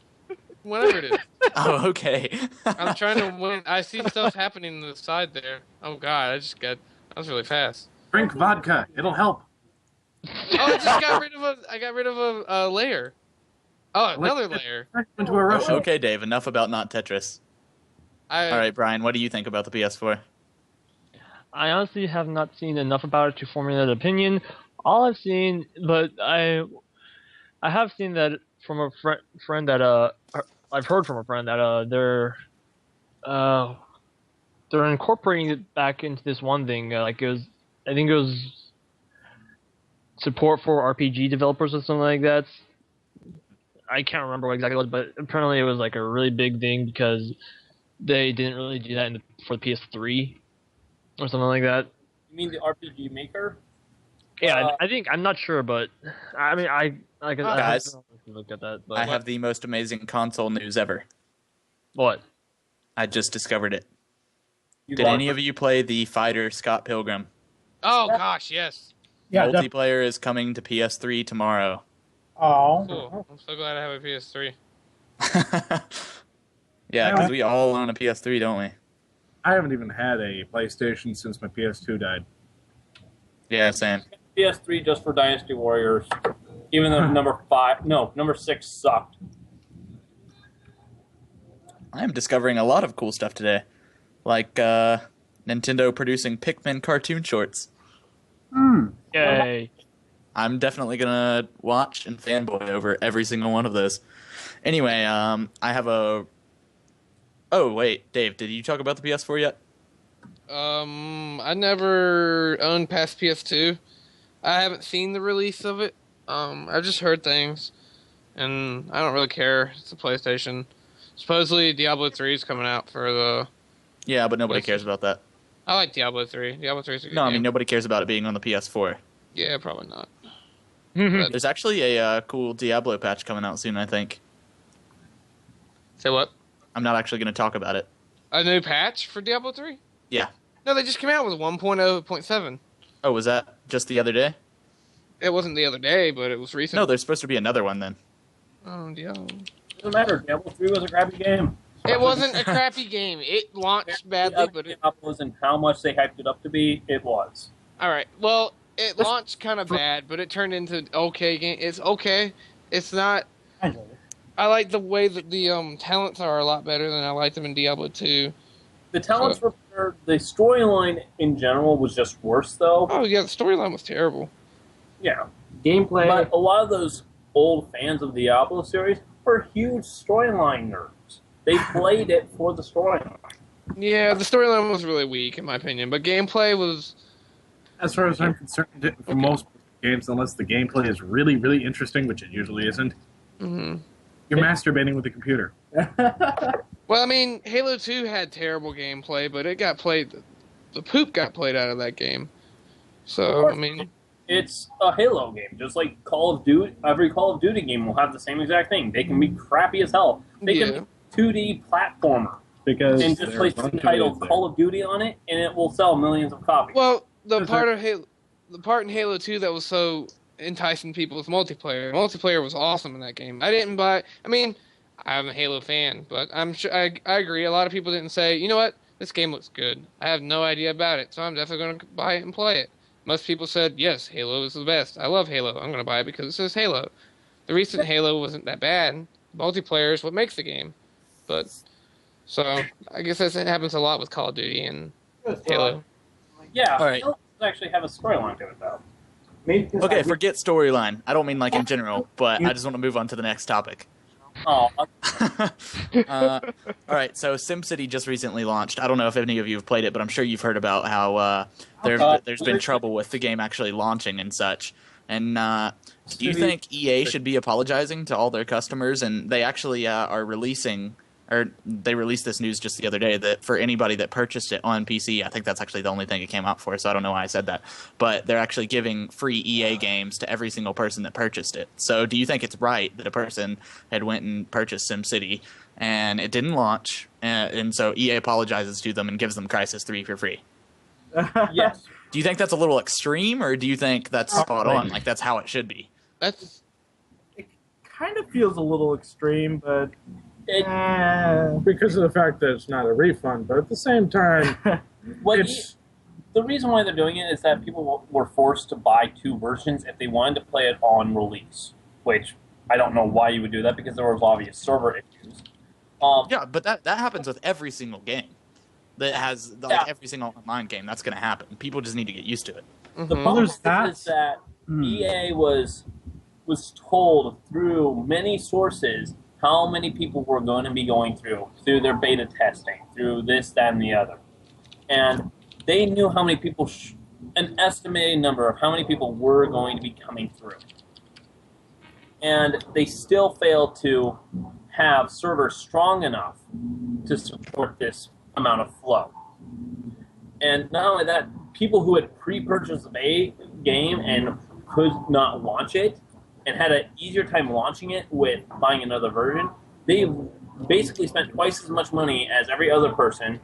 whatever it is. Oh, okay. I'm trying to win. I see stuff happening on the side there. Oh God, that was really fast. Drink vodka. It'll help. Oh, I just got rid of a layer. Oh, another layer. Into a Russian. Okay, Dave. Enough about not Tetris. All right, Brian. What do you think about the PS4? I honestly have not seen enough about it to formulate an opinion. All I've seen, but I have seen that from a friend that I've heard from a friend that they're incorporating it back into this one thing. I think it was support for RPG developers or something like that. I can't remember what exactly it was, but apparently it was like a really big thing because they didn't really do that for the PS3 or something like that. You mean the RPG Maker? Yeah, I think I'm not sure, but I mean, I Guys, looked at that. But I have the most amazing console news ever. what? I just discovered it. You Did got any of you play the fighter Scott Pilgrim? Oh gosh, yes. Yeah, Multiplayer is coming to PS3 tomorrow. Oh. Cool. I'm so glad I have a PS3. Yeah, because we all own a PS3, don't we? I haven't even had a PlayStation since my PS2 died. Yeah, same. PS3 just for Dynasty Warriors. Even though number 6 sucked. I am discovering a lot of cool stuff today. Like Nintendo producing Pikmin cartoon shorts. Yay. I'm definitely gonna watch and fanboy over every single one of those. Anyway, I have a... Oh, wait, Dave, did you talk about the PS4 yet? I never owned past PS2. I haven't seen the release of it. I've just heard things, and I don't really care. It's a PlayStation. Supposedly Diablo 3 is coming out for the... Yeah, but nobody cares about that. I like Diablo 3. Diablo 3 is a good No, I game. mean, nobody cares about it being on the PS4. Yeah, probably not. There's actually a cool Diablo patch coming out soon, I think. Say what? I'm not actually going to talk about it. A new patch for Diablo 3? Yeah. No, they just came out with 1.0.7. Oh, was that just the other day? It wasn't the other day, but it was recent. No, there's supposed to be another one then. Oh, Diablo. Doesn't matter. Diablo 3 was a crappy game. It wasn't a crappy game. It launched badly, but it... was and how much they hyped it up to be, it was. Alright, well, it launched kind of bad, but it turned into okay game. It's okay. It's not... I enjoyed it. I like the way that the talents are a lot better than I like them in Diablo 2. The talents were better. The storyline in general was just worse, though. Oh, yeah, the storyline was terrible. Yeah. Gameplay. But a lot of those old fans of the Diablo series were huge storyline nerds. They played it for the storyline. Yeah, the storyline was really weak, in my opinion, but gameplay was... As far as I'm concerned, for most games, unless the gameplay is really, really interesting, which it usually isn't, you're masturbating with the computer. Well, I mean, Halo 2 had terrible gameplay, but it got played... The poop got played out of that game. So, I mean... It's a Halo game, just like Call of Duty. Every Call of Duty game will have the same exact thing. They can be crappy as hell. They can be 2D platformer. Because And just place the title Call of Duty on it, and it will sell millions of copies. Well, the part in Halo 2 that was so enticing people was multiplayer. Multiplayer was awesome in that game. I didn't buy... I mean, I'm a Halo fan, but I'm sure I agree. A lot of people didn't say, you know what, this game looks good. I have no idea about it, so I'm definitely going to buy it and play it. Most people said, yes, Halo is the best. I love Halo. I'm going to buy it because it says Halo. The recent Halo wasn't that bad. Multiplayer is what makes the game. But, so, I guess that happens a lot with Call of Duty and Halo. Yeah, All right. Halo does actually have a storyline to it, though. Okay, forget storyline. I don't mean like in general, but I just want to move on to the next topic. Oh, All right, so SimCity just recently launched. I don't know if any of you have played it, but I'm sure you've heard about how there's been trouble with the game actually launching and such. And do you think EA should be apologizing to all their customers? And they actually are releasing, or they released this news just the other day that for anybody that purchased it on PC, I think that's actually the only thing it came out for, so I don't know why I said that. But they're actually giving free EA games to every single person that purchased it. So do you think it's right that a person had went and purchased SimCity and it didn't launch, and so EA apologizes to them and gives them Crysis 3 for free? yes. Do you think that's a little extreme, or do you think that's spot on? Like, that's how it should be? That's... It kind of feels a little extreme, but... Because of the fact that it's not a refund, but at the same time, The reason why they're doing it is that people were forced to buy two versions if they wanted to play it on release, which I don't know why you would do that because there was obvious server issues. Yeah, but that happens with every single game that has every single online game. That's going to happen. People just need to get used to it. The problem is that EA was told through many sources how many people were going to be going through their beta testing, through this, that, and the other. And they knew how many people, an estimated number of how many people were going to be coming through. And they still failed to have servers strong enough to support this amount of flow. And not only that, people who had pre-purchased a game and could not launch it, and had an easier time launching it with buying another version, they basically spent twice as much money as every other person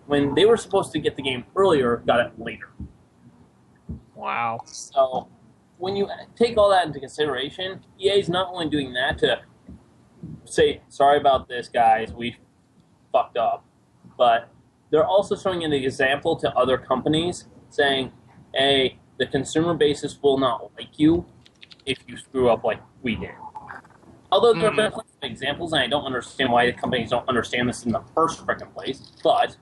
when they were supposed to get the game earlier, got it later. Wow. So when you take all that into consideration, EA's not only doing that to say, sorry about this, guys, we fucked up, but they're also showing an example to other companies saying, hey, the consumer basis will not like you if you screw up like we did. Although there have been plenty of examples, and I don't understand why the companies don't understand this in the first freaking place, but...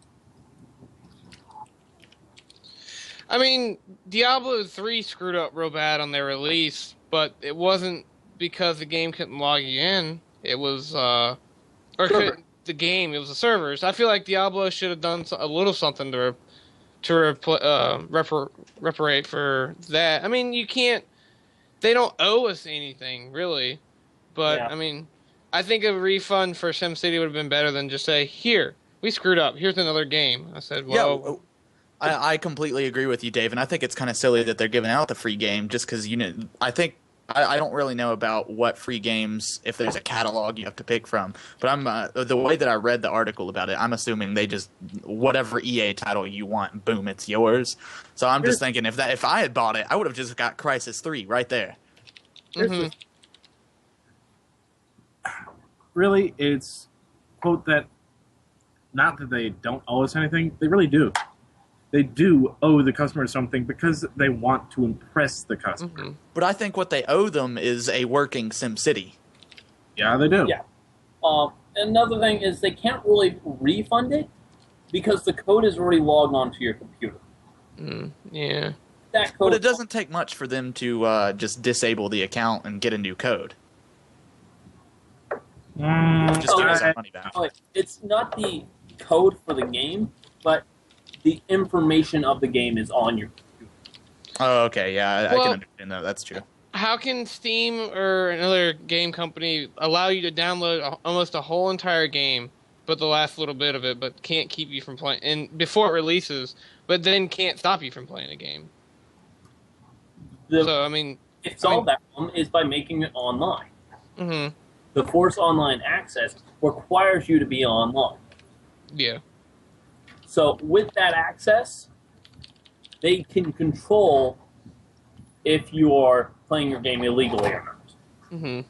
I mean, Diablo 3 screwed up real bad on their release, but it wasn't because the game couldn't log you in. It was, or the game, it was the servers. I feel like Diablo should have done a little something to reparate for that. I mean, you can't, they don't owe us anything, really. But, Yeah. I mean, I think a refund for SimCity would have been better than just say, here, we screwed up. Here's another game. I said, well... Yeah, I completely agree with you, Dave, and I think it's kind of silly that they're giving out the free game just because, I think I don't really know about what free games, if there's a catalog you have to pick from, but I'm the way that I read the article about it, I'm assuming they just, whatever EA title you want, boom, it's yours. So I'm just thinking if I had bought it, I would have just got Crysis 3 right there. Really, it's quote that not that they don't owe us anything, they really do. They do owe the customer something because they want to impress the customer. But I think what they owe them is a working SimCity. Yeah, they do. Yeah. Another thing is they can't really refund it because the code is already logged onto your computer. Yeah. That code. But it doesn't take much for them to just disable the account and get a new code. Just give us our money back. It's not the code for the game, but the information of the game is on your computer. Oh, okay, yeah, I can understand that. That's true. How can Steam or another game company allow you to download almost a whole entire game, but the last little bit of it, but can't keep you from playing, and before it releases, but then can't stop you from playing a game? So, I mean... It solved that problem is by making it online. The Force Online access requires you to be online. Yeah. So with that access, they can control if you are playing your game illegally or not.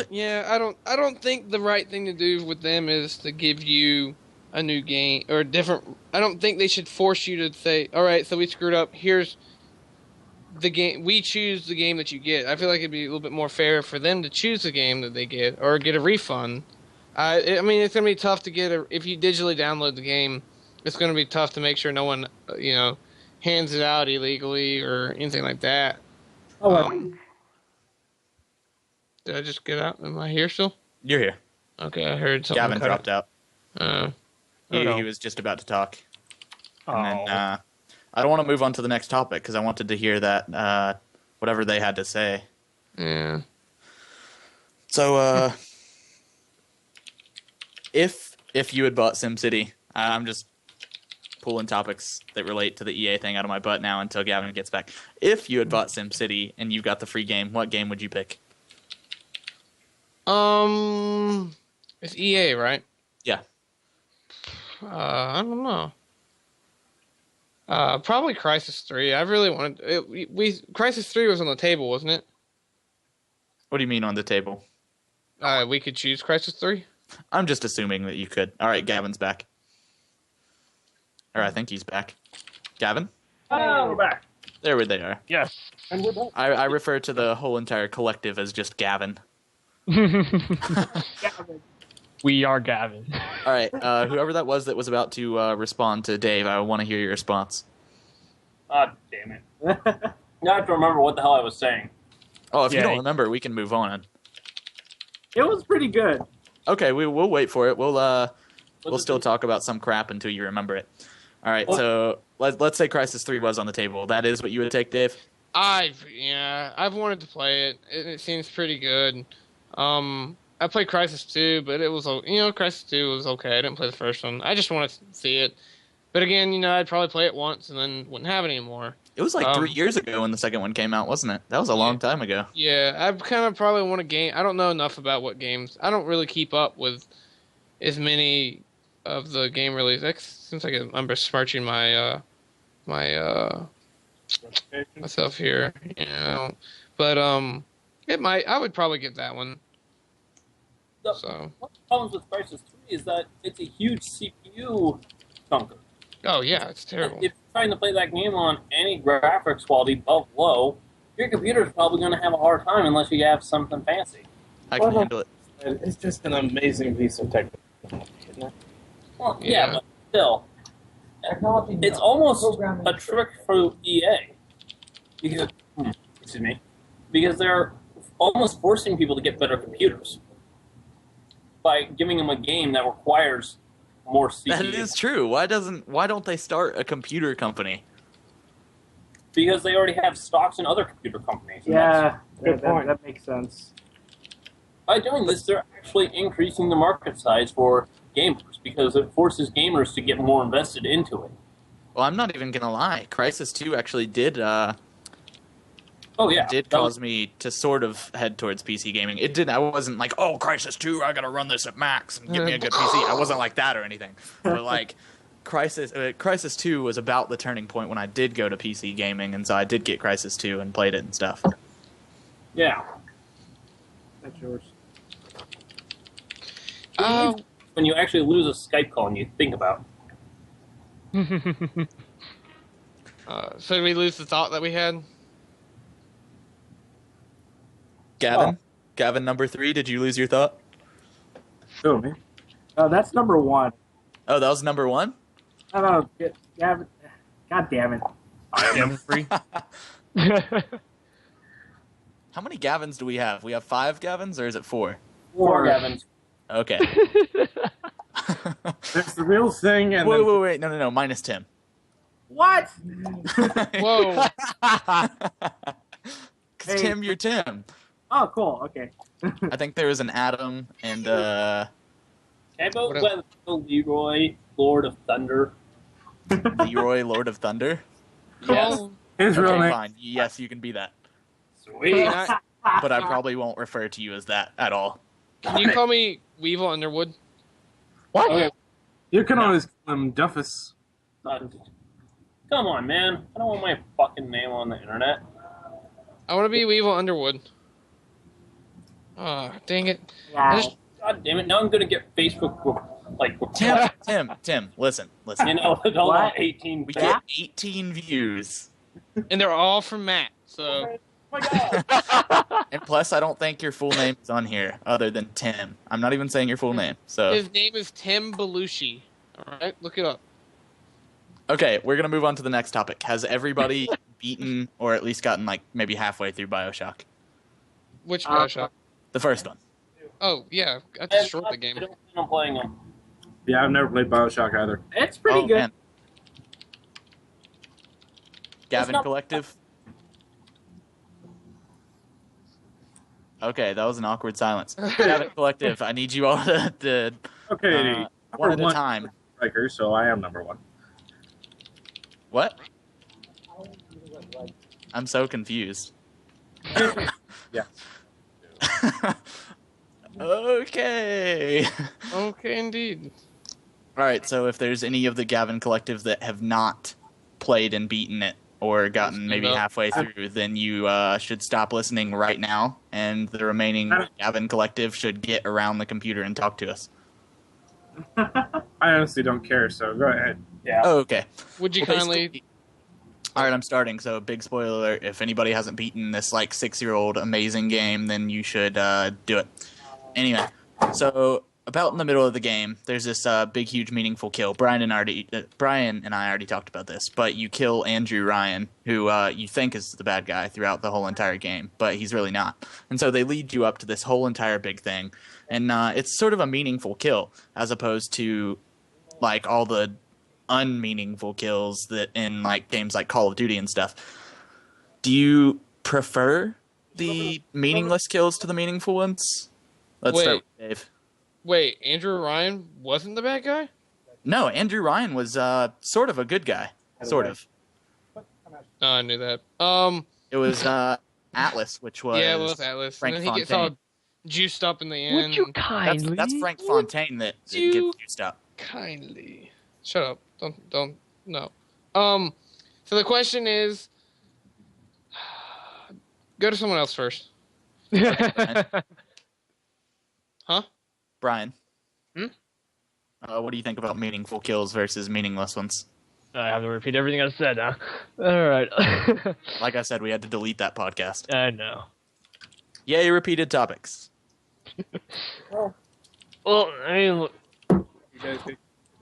Yeah, I don't think the right thing to do with them is to give you a new game or a different. I don't think they should force you to say, all right, so we screwed up. Here's the game. We choose the game that you get. I feel like it'd be a little bit more fair for them to choose the game that they get or get a refund. I mean, it's gonna be tough to get if you digitally download the game. It's gonna be tough to make sure no one, hands it out illegally or anything like that. Did I just get out? Am I here still? You're here. Okay, I heard something. Gavyn dropped out. Oh. He was just about to talk. Oh. And then I don't want to move on to the next topic because I wanted to hear that whatever they had to say. Yeah. So if you had bought SimCity, I'm just pulling topics that relate to the EA thing out of my butt now until Gavyn gets back. If you had bought SimCity and you got the free game, what game would you pick? It's EA, right? Yeah. I don't know. Probably Crysis 3. I really wanted Crysis 3 was on the table, wasn't it? What do you mean on the table? We could choose Crysis 3. I'm just assuming that you could. All right, Gavin's back. Or I think he's back. Gavyn? Oh, we're back. There they are. Yes. And we're back. I refer to the whole entire collective as just Gavyn. We are Gavyn. All right, whoever that was about to respond to Dave, I want to hear your response. Ah, damn it. Now I have to remember what the hell I was saying. Oh, if you Yeah. don't remember, we can move on. It was pretty good. Okay, we'll wait for it. We'll still talk about some crap until you remember it. All right, so let's say Crysis 3 was on the table. That is what you would take, Dave? I've wanted to play it. It seems pretty good. I played Crysis 2, but it was Crysis 2 was okay. I didn't play the first one. I just wanted to see it. But again, I'd probably play it once and then wouldn't have it anymore. It was like 3 years ago when the second one came out, wasn't it? That was a long time ago. Yeah, I kind of probably want a game. I don't know enough about what games. I don't really keep up with as many of the game releases. It seems like I'm besmirching my my myself here, but it might. I would probably get that one. The So. one of the problems with Crisis 3 is that it's a huge CPU chunker. Oh yeah, it's terrible. If you're trying to play that game on any graphics quality above low, your computer's probably going to have a hard time unless you have something fancy. I can handle it. It's just an amazing piece of technology, isn't it? Well, Yeah. but still, it's almost a trick for EA. Because, excuse me, because they're almost forcing people to get better computers by giving them a game that requires more CPU. That is true. Why don't they start a computer company? Because they already have stocks in other computer companies. Yeah, Good point. that makes sense. By doing this, they're actually increasing the market size for gamers because it forces gamers to get more invested into it. Well, I'm not even gonna lie. Crisis 2 actually did Oh yeah, cause me to sort of head towards PC gaming. It did. I wasn't like, oh, Crisis 2, I gotta run this at max and get me a good PC. I wasn't like that or anything. But like, Crisis 2 was about the turning point when I did go to PC gaming, and so I did get Crisis 2 and played it and stuff. Yeah. That's yours. When you actually lose a Skype call and you think about, So did we lose the thought that we had? Gavin? Gavin number 3, did you lose your thought? Oh, man. That's number one. Oh, that was number 1? No, Gavin. God damn it. Number 3? How many Gavins do we have? We have 5 Gavins, or is it 4? four Gavins. Okay. There's the real thing, and Wait. No. Minus Tim. What? Whoa! 'Cause Hey. Tim, you're Tim. Oh, cool. Okay. I think there was an Adam and How about What when Leroy, Lord of Thunder? Leroy, Lord of Thunder. Yes. Oh, his real Okay, name. fine. Yes, you can be that. Sweet. But I probably won't refer to you as that at all. can you call me Weevil Underwood? What? Okay. You can always call him Duffus. Come on, man. I don't want my fucking name on the internet. I want to be Weevil Underwood. Oh, dang it! I just- God damn it. Now I'm going to get Facebook, Tim, listen. you know, with all What? 18 We get 18 views. and they're all from Matt. So Oh my god. And plus, I don't think your full name is on here other than Tim. I'm not even saying your full name. So, his name is Tim Belushi. All right, look it up. okay, we're going to move on to the next topic. Has everybody beaten or at least gotten like maybe halfway through BioShock? Which Bioshock? The first one. Oh yeah, I destroyed the game. I don't plan on playing them. Yeah, I've never played Bioshock either. It's pretty good. Man. Gavin not- Collective? Okay, that was an awkward silence. Gavin Collective, I need you all to Okay, one at number a one time. striker, so I am number one. What? I'm so confused. Yeah. Okay. Okay, indeed. All right, so if there's any of the Gavin Collective that have not played and beaten it or gotten maybe halfway through, then you should stop listening right now, and the remaining Gavin Collective should get around the computer and talk to us. I honestly don't care, so go ahead. Yeah. Oh, okay. Would you Well, kindly? basically- All right, I'm starting. So, big spoiler alert: if anybody hasn't beaten this like 6-year-old amazing game, then you should do it. Anyway, so about in the middle of the game, there's this big, huge, meaningful kill. Brian and I already talked about this, but you kill Andrew Ryan, who you think is the bad guy throughout the whole entire game, but he's really not. And so they lead you up to this whole entire big thing, and it's sort of a meaningful kill as opposed to like all the unmeaningful kills that in like games like Call of Duty and stuff. Do you prefer the meaningless kills to the meaningful ones? Let's start with Dave. Wait, Andrew Ryan wasn't the bad guy? No, Andrew Ryan was sort of a good guy. Sort of. Oh, I knew that. It was Atlas, which was Yeah, it was Atlas. Frank and then he gets all Fontaine. juiced up in the Would end. you kindly? That's Frank Fontaine that you- gets juiced up. Kindly. Shut up. Don't. No. So the question is, go to someone else first. Huh? Brian. Hmm? What do you think about meaningful kills versus meaningless ones? I have to repeat everything I said, huh? Alright. Like I said, we had to delete that podcast. I know. Yay, repeated topics. Well, I mean, look,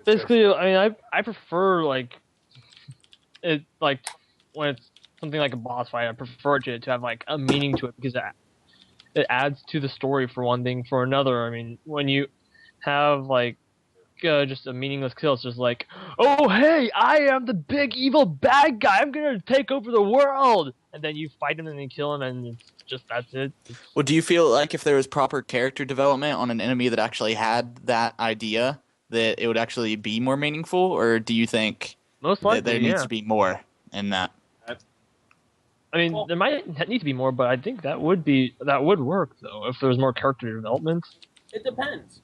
basically, I mean, I prefer, like, it, like, when it's something like a boss fight, I prefer it to have, like, a meaning to it, because it adds to the story, for one thing. For another, I mean, when you have, like, just a meaningless kill, it's just like, oh, hey, I am the big evil bad guy, I'm gonna take over the world! And then you fight him and then kill him, and it's just, that's it. Well, do you feel like if there was proper character development on an enemy that actually had that idea, that it would actually be more meaningful, or do you think Most likely, that there needs yeah. to be more in that? I mean, there might need to be more, but I think that would work, though, if there was more character development. It depends.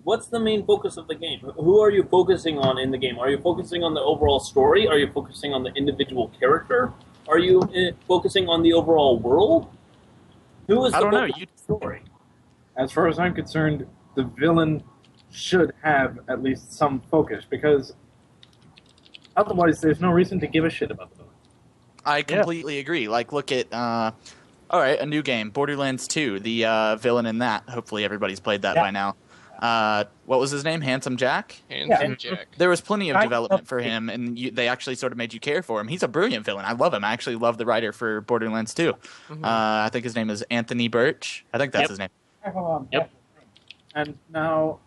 What's the main focus of the game? Who are you focusing on in the game? Are you focusing on the overall story? Are you focusing on the individual character? Are you focusing on the overall world? Who is I the don't know. focus of the story? As far as I'm concerned, the villain should have at least some focus, because otherwise there's no reason to give a shit about the villain. I completely agree. Like, look at, all right, a new game, Borderlands 2, the villain in that. Hopefully everybody's played that by now. What was his name? Handsome Jack? Handsome Jack. There was plenty of development for him, and they actually sort of made you care for him. He's a brilliant villain. I love him. I actually love the writer for Borderlands 2. I think his name is Anthony Birch. I think that's his name. Yep. And now,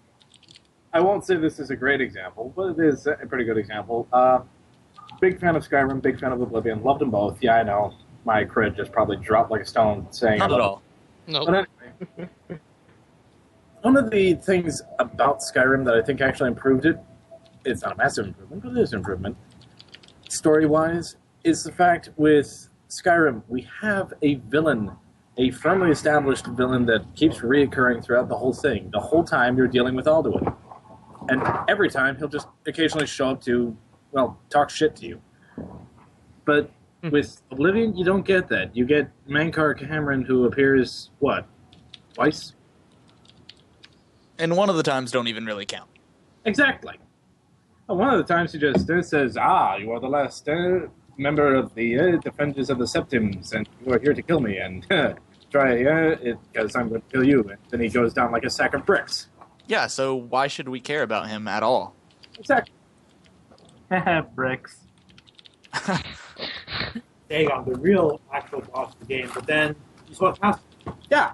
I won't say this is a great example, but it is a pretty good example. Big fan of Skyrim, big fan of Oblivion. Loved them both. Yeah, I know. My cred just probably dropped like a stone saying Not at all. No. But anyway, one of the things about Skyrim that I think actually improved it, it's not a massive improvement, but it is an improvement, story-wise, is the fact with Skyrim, we have a villain, a firmly established villain that keeps reoccurring throughout the whole thing. The whole time you're dealing with Alduin. And every time he'll just occasionally show up to, well, talk shit to you. But with Oblivion, you don't get that. You get Mankar Cameron, who appears, what, twice? And one of the times don't even really count. Exactly. One of the times he just says, you are the last member of the Defenders of the Septims, and you are here to kill me, and try it, because I'm going to kill you. And then he goes down like a sack of bricks. Yeah, so why should we care about him at all? Exactly. Bricks. There you go, the real actual boss of the game, but then you saw what happens. Yeah.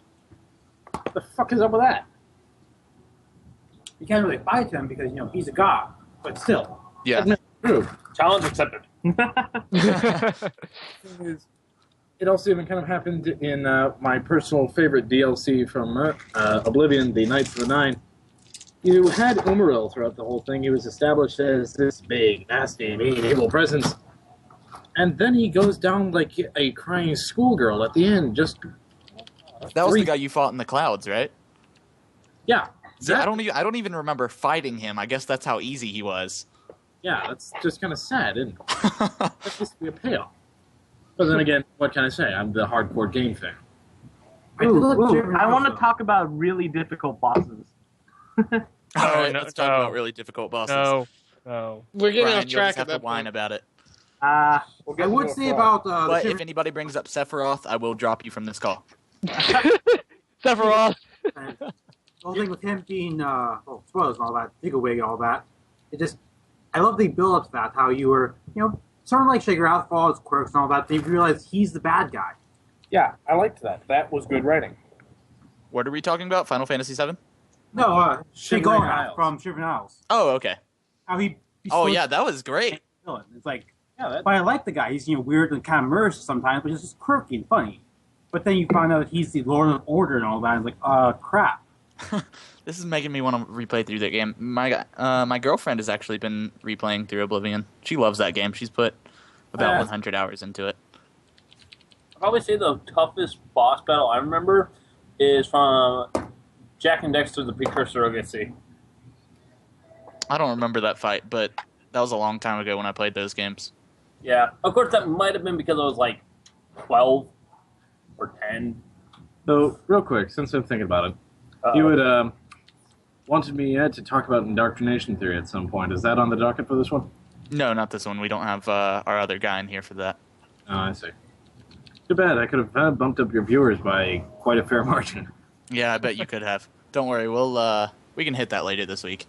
What the fuck is up with that? You can't really fight him because, he's a god, but still. Yeah. True. Challenge accepted. It also even kind of happened in my personal favorite DLC from Oblivion, the Knights of the Nine. You had Umaril throughout the whole thing. He was established as this big, nasty, mean, evil presence. And then he goes down like a crying schoolgirl at the end. Just That was the guy you fought in the clouds, right? yeah. Yeah, I don't even remember fighting him. I guess that's how easy he was. Yeah, that's just kind of sad, isn't it? That used to be a payoff. But then again, what can I say? I'm the hardcore game fan. I want to talk about really difficult bosses. All right, let's talk about really difficult bosses. No. We're getting Brian, off you'll track just have at to that whine point. about it. I would say about But if anybody brings up Sephiroth, I will drop you from this call. Sephiroth. the whole thing with him being spoilers and all that, take away all that. I love the build up to that. How you were, sort of like Shaker Outfall, his quirks and all that. They realized he's the bad guy. Yeah, I liked that. That was good writing. What are we talking about? Final Fantasy VII? No, Shivering Shaker Isles. from Shivering Isles. Oh, okay. How he. Oh, yeah, that was great. Villain. It's like, but I like the guy. He's weird and kind of merciless sometimes, but he's just quirky and funny. But then you find out he's the Lord of Order and all that. And it's like, crap. This is making me want to replay through that game. My girlfriend has actually been replaying through Oblivion. She loves that game. She's put about 100 hours into it. I'd probably say the toughest boss battle I remember is from Jack and Dexter, the Precursor Surrogacy. I don't remember that fight, but That was a long time ago when I played those games. Yeah. Of course, that might have been because I was like 12 or 10. So, real quick, since I'm thinking about it, you had wanted me to talk about indoctrination theory at some point. Is that on the docket for this one? No, not this one. We don't have our other guy in here for that. Oh, I see. Too bad. I could have bumped up your viewers by quite a fair margin. Yeah, I bet you could have. Don't worry, we can hit that later this week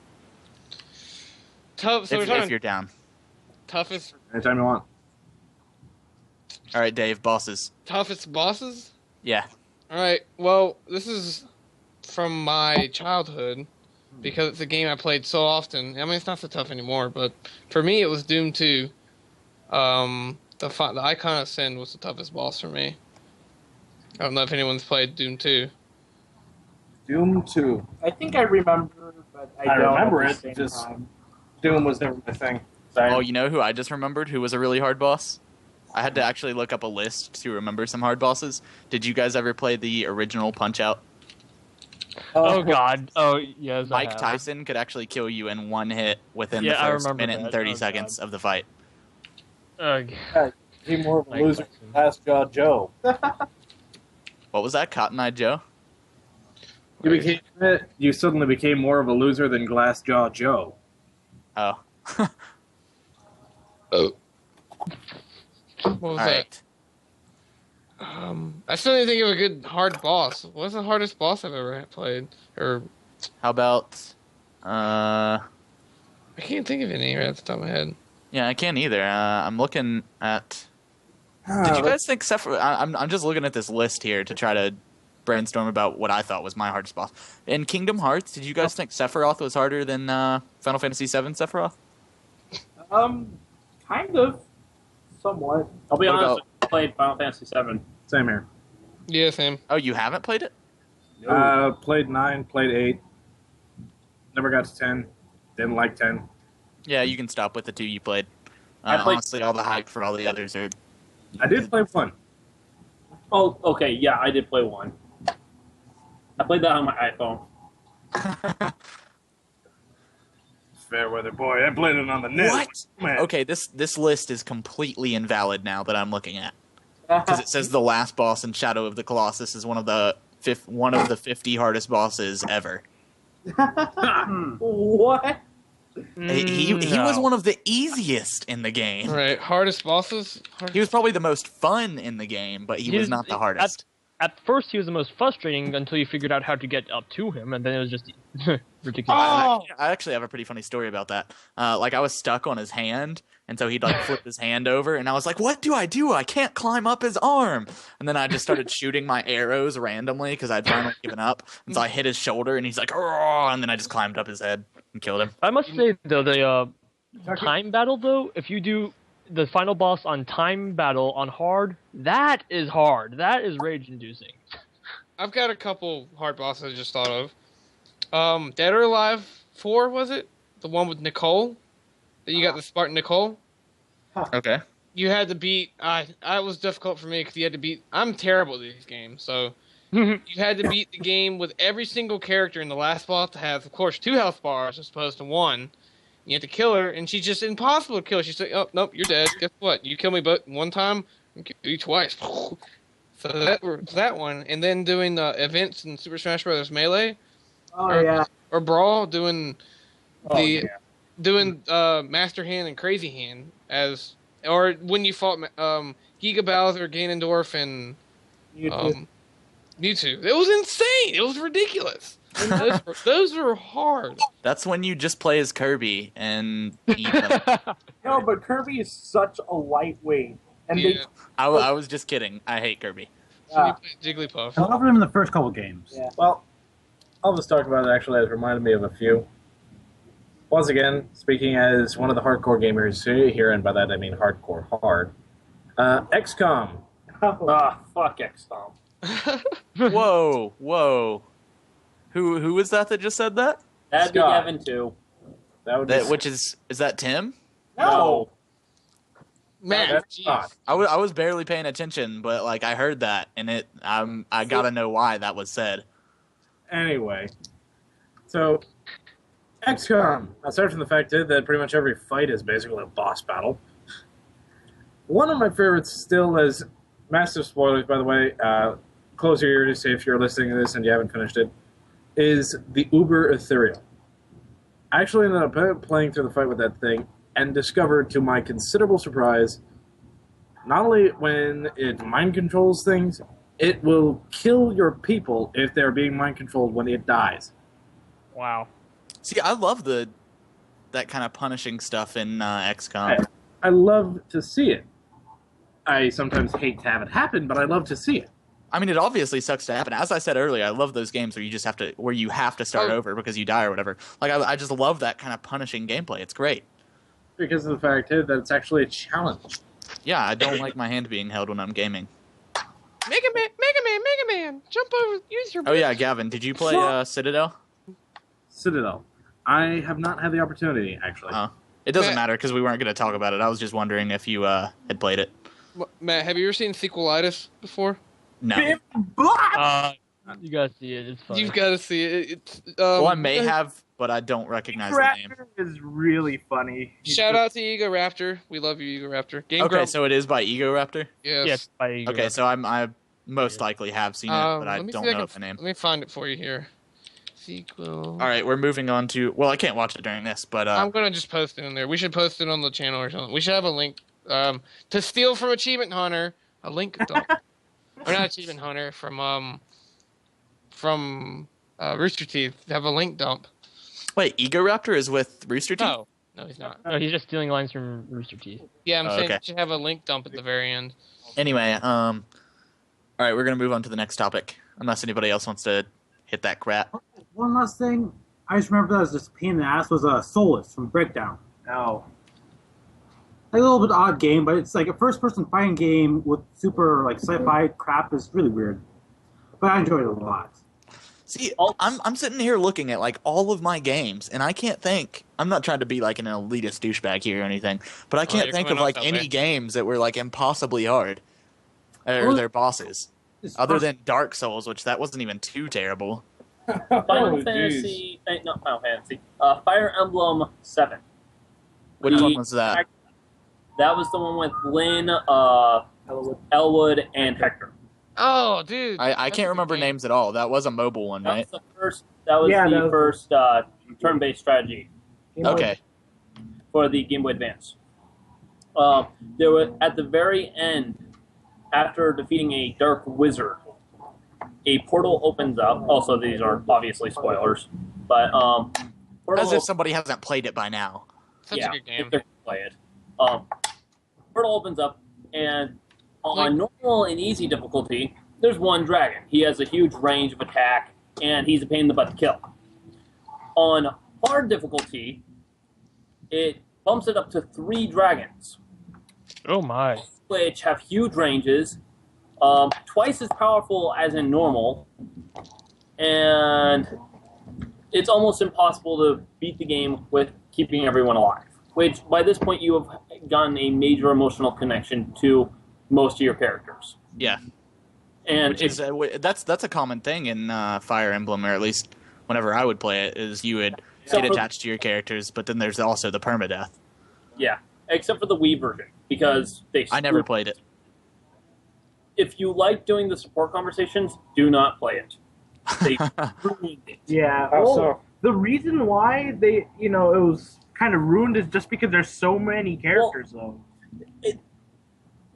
Tough. So we're if talking you're down. toughest Anytime you want. All right, Dave, bosses. bosses. Yeah. All right. Well, this is from my childhood because it's a game I played so often. I mean, it's not so tough anymore, but for me, it was Doom 2. The Icon of Sin was the toughest boss for me. I don't know if anyone's played Doom 2. Doom 2. I think I remember, but I don't remember at the it, same just- time. Doom was never my thing. Oh, you know who I just remembered who was a really hard boss? I had to actually look up a list to remember some hard bosses. Did you guys ever play the original Punch-Out? Oh God. Oh yes. I Mike have. Tyson could actually kill you in one hit within Yeah, the I first remember minute and that. 30 Oh, seconds of the fight. He more of a Mike loser Tyson. than Last Jaw Joe. What was that, Cotton Eye Joe? You suddenly became more of a loser than Glassjaw Joe. Oh. What was All that? right. I still didn't think of a good hard boss. What's the hardest boss I've ever played? Or How about... I can't think of any right off the top of my head. Yeah, I can't either. I'm looking at... Did you guys think Sephiroth... I'm just looking at this list here to try to brainstorm about what I thought was my hardest boss. In Kingdom Hearts, did you guys think Sephiroth was harder than Final Fantasy VII Sephiroth? Kind of. Somewhat. I'll be What honest, about- I played Final Fantasy VII. Same here. Yeah, Sam. Oh, you haven't played it? Played 9, played 8. Never got to 10. Didn't like 10. Yeah, you can stop with the 2 you played. I played- Honestly, all the hype for all the others are... I did play 1. Oh, okay, yeah, I did play 1. I played that on my iPhone. Fairweather boy, I played it on the net. What? Man. Okay, this list is completely invalid now that I'm looking at. Because it says the last boss in Shadow of the Colossus is one of the 50 hardest bosses ever. What? He was one of the easiest in the game. Right, hardest bosses. He was probably the most fun in the game, but he was not the hardest. At first, he was the most frustrating until you figured out how to get up to him, and then it was just ridiculous. I actually have a pretty funny story about that. Like, I was stuck on his hand, and so he'd, like, flip his hand over, and I was like, what do? I can't climb up his arm! And then I just started shooting my arrows randomly, because I'd finally given up. And so I hit his shoulder, and he's like, "Argh!" And then I just climbed up his head and killed him. I must say, though, the time battle, though, if you do the final boss on time battle on hard, that is hard. That is rage-inducing. I've got a couple hard bosses I just thought of. Dead or Alive 4, was it? The one with Nicole? That you got the Spartan Nicole? Okay. You had to beat... it was difficult for me because you had to beat... I'm terrible at these games, so... You had to beat the game with every single character in the last boss to have, of course, 2 health bars as opposed to 1. You have to kill her, and she's just impossible to kill. She's like, oh, nope, you're dead. Guess what? You kill me but one time, I'll kill you twice. So that one. And then doing the events in Super Smash Bros. Melee. Oh, yeah. Or Brawl, doing Oh, yeah. Master Hand and Crazy Hand. Or when you fought Giga Bowser, Ganondorf, and Mewtwo. It was insane. It was ridiculous. Those were hard. That's when you just play as Kirby and eat them. No, but Kirby is such a lightweight. And Yeah. I was just kidding. I hate Kirby. So you played Jigglypuff. I loved him in the first couple games. Yeah. Well, all this talk about it actually has reminded me of a few. Once again, speaking as one of the hardcore gamers here, and by that I mean hardcore hard, XCOM. Fuck XCOM. Whoa. Who was that just said that? That'd be Scott. Gavyn too. That would be Which is that Tim? No. Man, that's jeez. not. I was barely paying attention, but like I heard that, and I gotta know why that was said. Anyway, so XCOM. Aside from the fact that pretty much every fight is basically a boss battle. One of my favorites still is, massive spoilers by the way, close your ears if you're listening to this and you haven't finished it, is the Uber Ethereal. I actually ended up playing through the fight with that thing and discovered, to my considerable surprise, not only when it mind controls things, it will kill your people if they're being mind controlled when it dies. Wow. See, I love that kind of punishing stuff in XCOM. I love to see it. I sometimes hate to have it happen, but I love to see it. I mean, it obviously sucks to happen. As I said earlier, I love those games where you have to start over because you die or whatever. Like, I just love that kind of punishing gameplay. It's great. Because of the fact that it's actually a challenge. Yeah, I don't like my hand being held when I'm gaming. Mega Man, jump over, use your. Oh yeah, Gavyn, did you play Citadel? Citadel. I have not had the opportunity, actually. It doesn't Matt- matter because we weren't going to talk about it. I was just wondering if you had played it. Matt, have you ever seen Sequelitis before? No. You gotta see it. It's funny. You've got to see it. It's Well, I may have, but I don't recognize the name. Raptor is really funny. Shout out to Ego Raptor. We love you, Ego Raptor. Game Okay, Grump. so it is by Ego Raptor? Yes. Yes, by Okay, so I most likely have seen it, but I let me don't see if know I the name. Let me find it for you here. Sequel. All right, we're moving on to... Well, I can't watch it during this, but... I'm gonna just post it in there. We should post it on the channel or something. We should have a link. To steal from Achievement Hunter, a link dump. Or not Achievement Hunter, from Rooster Teeth. Have a link dump. Wait, Ego Raptor is with Rooster Teeth? No, he's not. No, he's just stealing lines from Rooster Teeth. Yeah, I'm saying okay. we should have a link dump at the very end. Anyway, all right, we're going to move on to the next topic, unless anybody else wants to hit that crap. One last thing, I just remember that was just a pain in the ass was Solus from Breakdown. Oh. Like a little bit odd game, but it's like a first-person fighting game with super like sci-fi crap is really weird. But I enjoyed it a lot. See, I'm sitting here looking at like all of my games, and I can't think. I'm not trying to be like an elitist douchebag here or anything, but I can't you're think coming of off like that any way. games that were like impossibly hard, or their bosses, It's other than Dark Souls, which that wasn't even too terrible. Final Fantasy, not Final Fantasy, Fire Emblem 7. Which one was that? That was the one with Lynn, Elwood, and Hector. Oh, dude. I that's a can't good remember game. names at all. That was a mobile one, That right? was the first. That was Yeah, the that was- first turn-based strategy Okay. for the Game Boy Advance. There was at the very end, after defeating a dark wizard, a portal opens up. Also, these are obviously spoilers, but portal As if somebody hasn't played it by now. Such a good if game. they're gonna play it. Portal opens up, and on Like- normal and easy difficulty, there's one dragon. He has a huge range of attack, and he's a pain in the butt to kill. On hard difficulty, it bumps it up to 3 dragons, Oh my. which have huge ranges, twice as powerful as in normal, and it's almost impossible to beat the game with keeping everyone alive. Which, by this point, you have gotten a major emotional connection to most of your characters. Yeah. And Which is that's a common thing in Fire Emblem, or at least whenever I would play it, is you would get attached to your characters, but then there's also the permadeath. yeah, except for the Wii version, because they. I never played it. If you like doing the support conversations, do not play it. They ruined it. Yeah. How Well, so? the reason why it was kind of ruined is just because there's so many characters, though.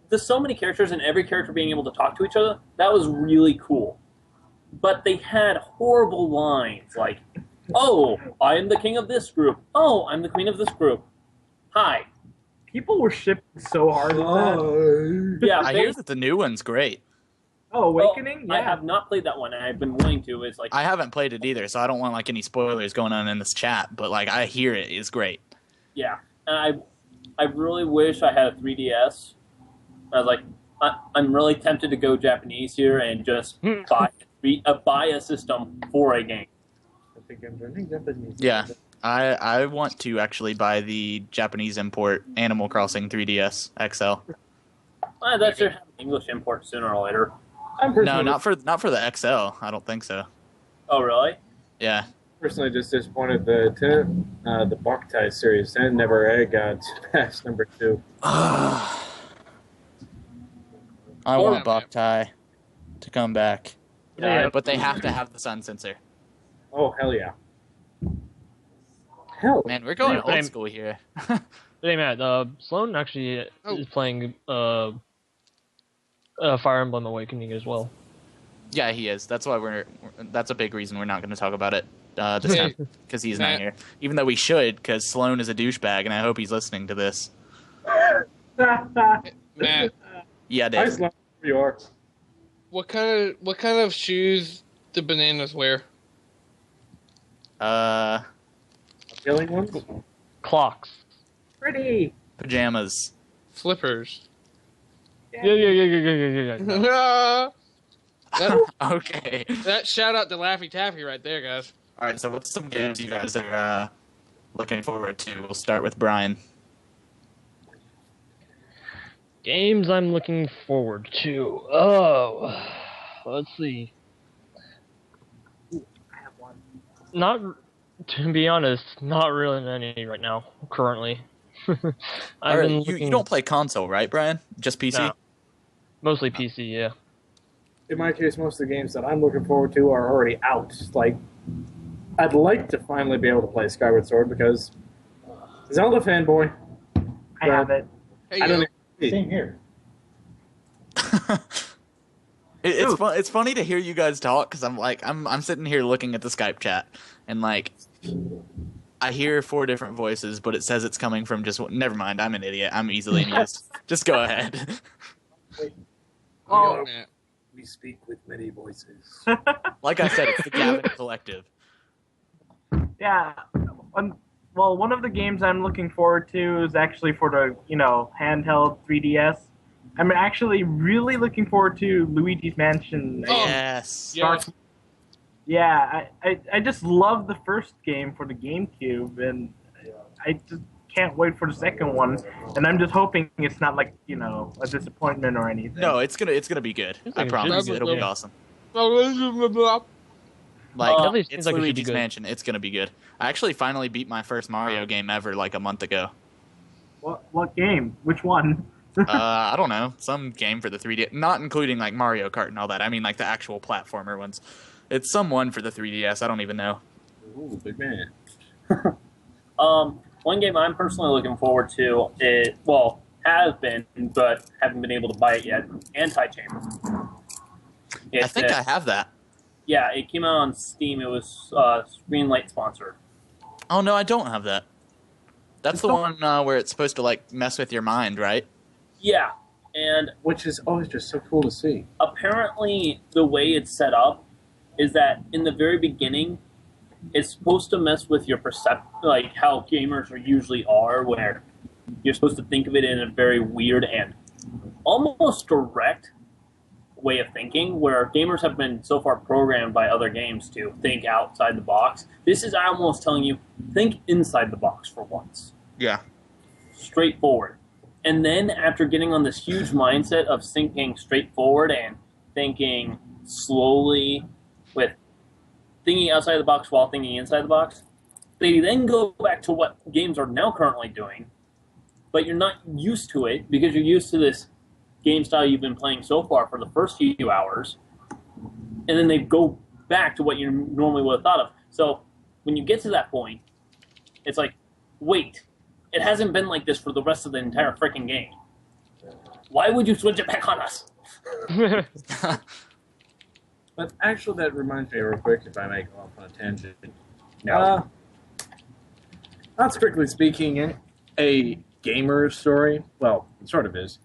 There's so many characters and every character being able to talk to each other, that was really cool. But they had horrible lines like, oh, I am the king of this group. Oh, I'm the queen of this group. Hi. People were shipping so hard with that. Yeah, I hear that the new one's great. Oh, well, Awakening? I Yeah. have not played that one, and I've been willing to. It's like, I haven't played it either, so I don't want like any spoilers going on in this chat, but like I hear it is great. yeah. And I really wish I had a 3DS. I was like, I'm really tempted to go Japanese here and just buy a system for a game. I think I'm learning Japanese. Yeah. I want to actually buy the Japanese import Animal Crossing 3DS XL. That should have an English import sooner or later. I'm No, not for the XL. I don't think so. Oh, really? Yeah. personally just disappointed that the Boktai series never got past number 2. I want Boktai to come back. Yeah. But they have to have the sun sensor. Oh, hell yeah. Hell. Man, we're going Yeah, old school here. But hey, Matt, Sloan actually is playing Fire Emblem Awakening as well. Yeah, he is. That's why that's a big reason we're not going to talk about it this time, because he's not here. Even though we should, because Sloan is a douchebag, and I hope he's listening to this. Matt, Yeah, Hi, Dave. Sloan. Here you are. what kind of shoes do bananas wear? Killing ones? Clocks. Pretty. Pajamas. Flippers. Yeah. that, Okay. that shout out to Laffy Taffy right there, guys. All right, so what's some games you guys are looking forward to? We'll start with Brian. Games I'm looking forward to. Oh, let's see. I have one. Not, to be honest, not really many right now. Currently, All I've right, been you looking don't play console, right, Brian? Just PC? No. Mostly PC. Yeah. In my case, most of the games that I'm looking forward to are already out. Like, I'd like to finally be able to play Skyward Sword because Zelda fanboy. I have it. Hey, I don't yo. even Same here. It's funny to hear you guys talk because I'm sitting here looking at the Skype chat and like I hear 4 different voices, but it says it's coming from just one. Never mind, I'm an idiot. I'm easily amused. Just go ahead. Oh, Matt. We speak with many voices. Like I said, it's the Gavyn Collective. yeah. One of the games I'm looking forward to is actually for the handheld 3DS. I'm actually really looking forward to Luigi's Mansion. Yes. Yeah. Yeah, I just love the first game for the GameCube, and I just can't wait for the second one. And I'm just hoping it's not like a disappointment or anything. No, it's gonna be good. Seems I like it promise. should be. It'll be awesome. Like Definitely seems it's like it should be Luigi's good. Mansion. It's gonna be good. I actually finally beat my first Mario game ever like a month ago. What game? Which one? I don't know, some game for the 3D, not including like Mario Kart and all that. I mean like the actual platformer ones. It's someone for the 3DS. I don't even know. Ooh, big man. One game I'm personally looking forward to has been, but haven't been able to buy it yet. Anti-Chamber. I think I have that. Yeah, it came out on Steam. It was Greenlight sponsored. Oh no, I don't have that. That's the one where it's supposed to like mess with your mind, right? Yeah, and Which is always just so cool to see. apparently the way it's set up is that in the very beginning, it's supposed to mess with your perception, like how gamers usually are, where you're supposed to think of it in a very weird and almost direct way of thinking, where gamers have been so far programmed by other games to think outside the box. This is almost telling you, think inside the box for once. Yeah. Straightforward. And then after getting on this huge mindset of thinking straightforward and thinking slowly with thinking outside the box while thinking inside the box, they then go back to what games are now currently doing, but you're not used to it because you're used to this game style you've been playing so far for the first few hours, and then they go back to what you normally would have thought of. So when you get to that point, it's like, wait, it hasn't been like this for the rest of the entire freaking game. Why would you switch it back on us? But actually, that reminds me real quick, if I may go off on a tangent. No. Not strictly speaking, a gamer story. Well, it sort of is.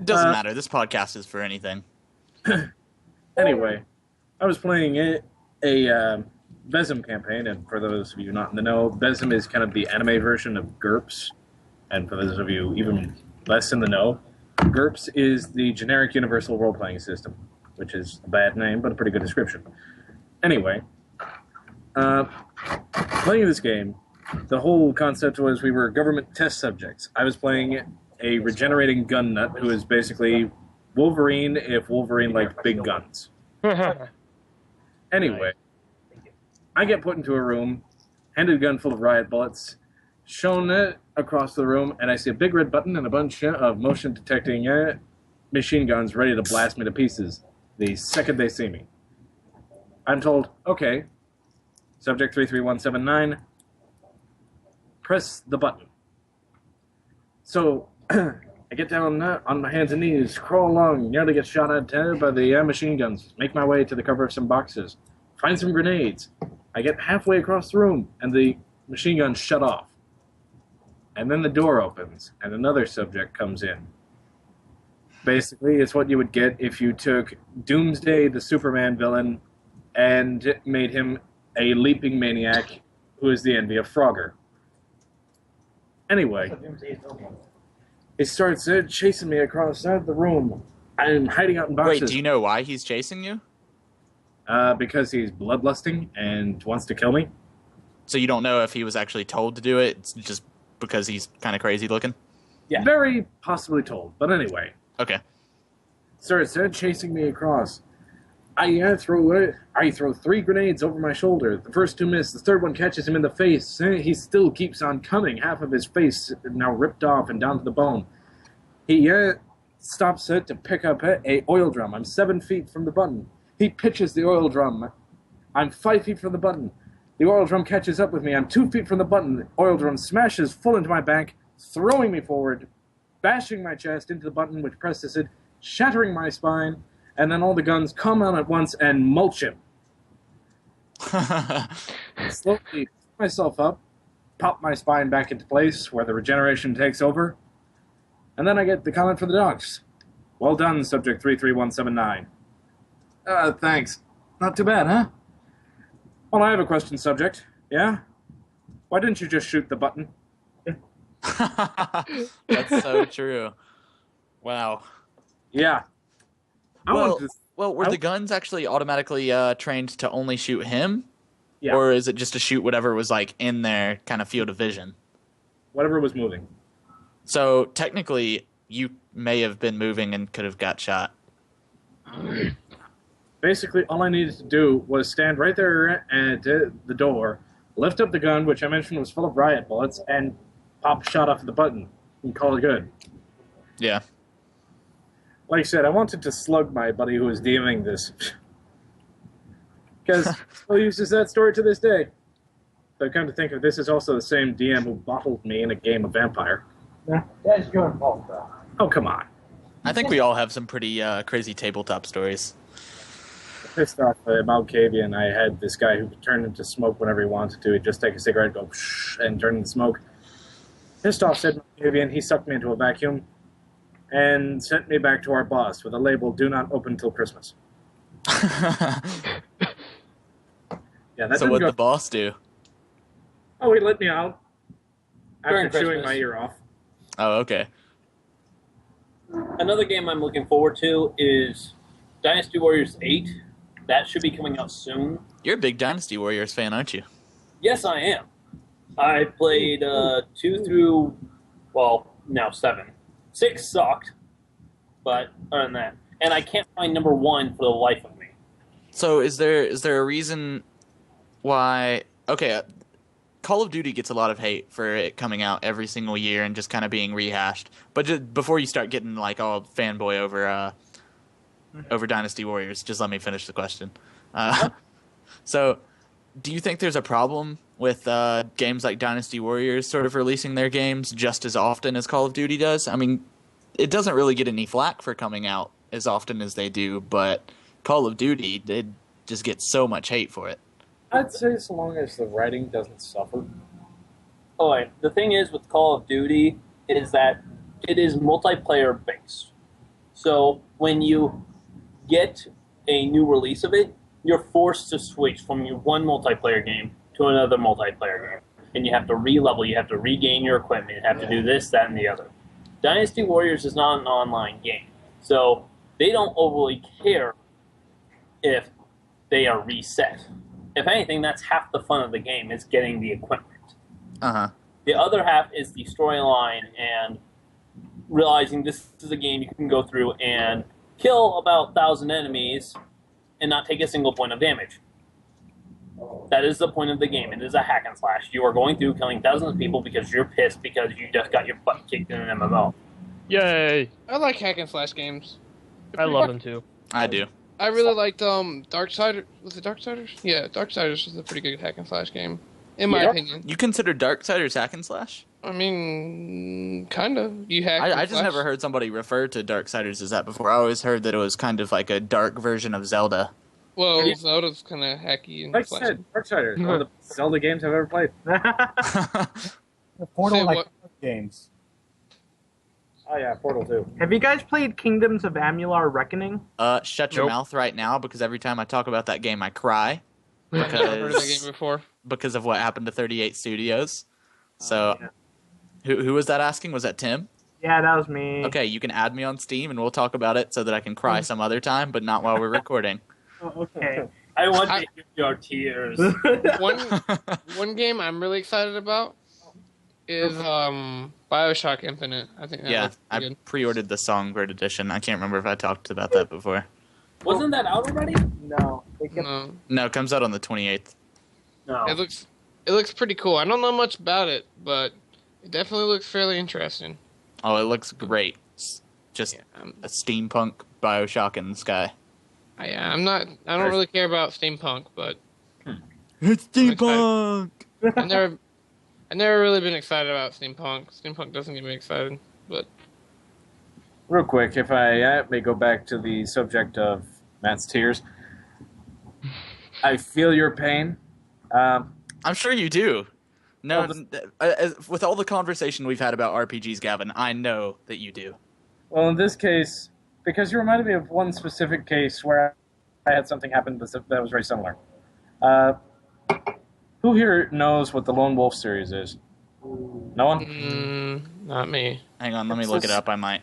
It doesn't matter. This podcast is for anything. Anyway, I was playing a Besm campaign, and for those of you not in the know, Besm is kind of the anime version of GURPS. And for those of you even less in the know, GURPS is the generic universal role-playing system, which is a bad name, but a pretty good description. Anyway, playing this game, the whole concept was we were government test subjects. I was playing a regenerating gun nut who is basically Wolverine if Wolverine liked big guns. Anyway, I get put into a room, handed a gun full of riot bullets, shown it across the room, and I see a big red button and a bunch of motion detecting machine guns ready to blast me to pieces the second they see me. I'm told, okay, subject 33179, press the button. So I get down on my hands and knees, crawl along, nearly get shot at by the machine guns, make my way to the cover of some boxes, find some grenades. I get halfway across the room, and the machine guns shut off. And then the door opens, and another subject comes in. Basically, it's what you would get if you took Doomsday, the Superman villain, and made him a leaping maniac who is the envy of Frogger. Anyway, he starts chasing me across the room. I'm hiding out in boxes. Wait, do you know why he's chasing you? Because he's bloodlusting and wants to kill me. So you don't know if he was actually told to do it? It's just because he's kind of crazy looking? Yeah. Very possibly told, but anyway. Okay. Starts chasing me across. I throw 3 grenades over my shoulder. The first 2 miss. The third one catches him in the face. He still keeps on coming. Half of his face now ripped off and down to the bone. He stops it to pick up a oil drum. I'm 7 feet from the button. He pitches the oil drum. I'm 5 feet from the button. The oil drum catches up with me. I'm 2 feet from the button. The oil drum smashes full into my back, throwing me forward, bashing my chest into the button, which presses it, shattering my spine, and then all the guns come on at once and mulch him. Slowly pick myself up, pop my spine back into place where the regeneration takes over, and then I get the comment for the docs. Well done, subject 33179. Thanks. Not too bad, huh? Well, I have a question, subject. Yeah? Why didn't you just shoot the button? That's so true. Wow. Yeah. Were the guns actually automatically trained to only shoot him? Yeah. Or is it just to shoot whatever was like in their kind of field of vision? Whatever was moving. So technically, you may have been moving and could have got shot. Basically, all I needed to do was stand right there at the door, lift up the gun, which I mentioned was full of riot bullets, and pop a shot off the button and call it good. Yeah. Like I said, I wanted to slug my buddy who was DMing this. Because still uses that story to this day. So come to think of it, this is also the same DM who bottled me in a game of Vampire. That's your fault, though. Oh, come on. I think we all have some pretty crazy tabletop stories. Pissed off about Gavyn. I had this guy who turned into smoke whenever he wanted to. He'd just take a cigarette, go shh, and turn into smoke. Pissed off, said Gavyn. He sucked me into a vacuum and sent me back to our boss with a label, "Do not open till Christmas." Yeah, that So what'd the boss do? Oh, he let me out During after chewing Christmas. my ear off. Oh, okay. Another game I'm looking forward to is Dynasty Warriors 8. That should be coming out soon. You're a big Dynasty Warriors fan, aren't you? Yes, I am. I played 2 through, well, now 7. 6 sucked, but other than that. And I can't find number 1 for the life of me. So is there a reason why... Okay, Call of Duty gets a lot of hate for it coming out every single year and just kind of being rehashed. But just before you start getting like all fanboy over Dynasty Warriors, just let me finish the question. So, do you think there's a problem with games like Dynasty Warriors sort of releasing their games just as often as Call of Duty does? I mean, it doesn't really get any flack for coming out as often as they do, but Call of Duty, it just gets so much hate for it. I'd say so long as the writing doesn't suffer. Oh, right. The thing is with Call of Duty is that it is multiplayer based. So when you get a new release of it, you're forced to switch from your one multiplayer game to another multiplayer game. And you have to re-level, you have to regain your equipment, you have to do this, that, and the other. Dynasty Warriors is not an online game. So they don't overly care if they are reset. If anything, that's half the fun of the game, is getting the equipment. Uh-huh. The other half is the storyline and realizing this is a game you can go through and kill about 1,000 enemies and not take a single point of damage. That is the point of the game. It is a hack and slash. You are going through killing thousands of people because you're pissed because you just got your butt kicked in an MMO. Yay! I like hack and slash games. I love them too. I do. I really liked Darksiders. Was it Darksiders? Yeah, Darksiders was a pretty good hack and slash game, in my opinion. You consider Darksiders hack and slash? I mean, kind of. You hack. I just never heard somebody refer to Darksiders as that before. I always heard that it was kind of like a dark version of Zelda. Well, Zelda's kind of hacky and Like I flashy. said, Darksiders, one of the Zelda games I've ever played. The Portal Say like what? games. Oh yeah, Portal 2. Have you guys played Kingdoms of Amular Reckoning? Shut your Nope. mouth right now, because every time I talk about that game, I cry I've never heard of that because game before. because of what happened to 38 Studios. So, yeah. who was that asking? Was that Tim? Yeah, that was me. Okay, you can add me on Steam, and we'll talk about it so that I can cry some other time, but not while we're recording. Oh, okay. I want to hear your tears. One game I'm really excited about is BioShock Infinite. I think that Yeah, looks pretty I good. pre-ordered the Songbird edition. I can't remember if I talked about that before. Wasn't that out already? No. They kept- No, No, it comes out on the 28th. No. it looks pretty cool. I don't know much about it, but it definitely looks fairly interesting. Oh, it looks great. It's just a steampunk BioShock in the sky. I don't really care about steampunk, but It's steampunk! I never really been excited about steampunk. Steampunk doesn't get me excited, but Real quick, if I may go back to the subject of Matt's tears, I feel your pain. I'm sure you do. No, Well, with all the conversation we've had about RPGs, Gavin, I know that you do. Well, in this case, because you reminded me of one specific case where I had something happen that was very similar. Who here knows what the Lone Wolf series is? No one? not me. Hang on, let me It's look it this- up. I might.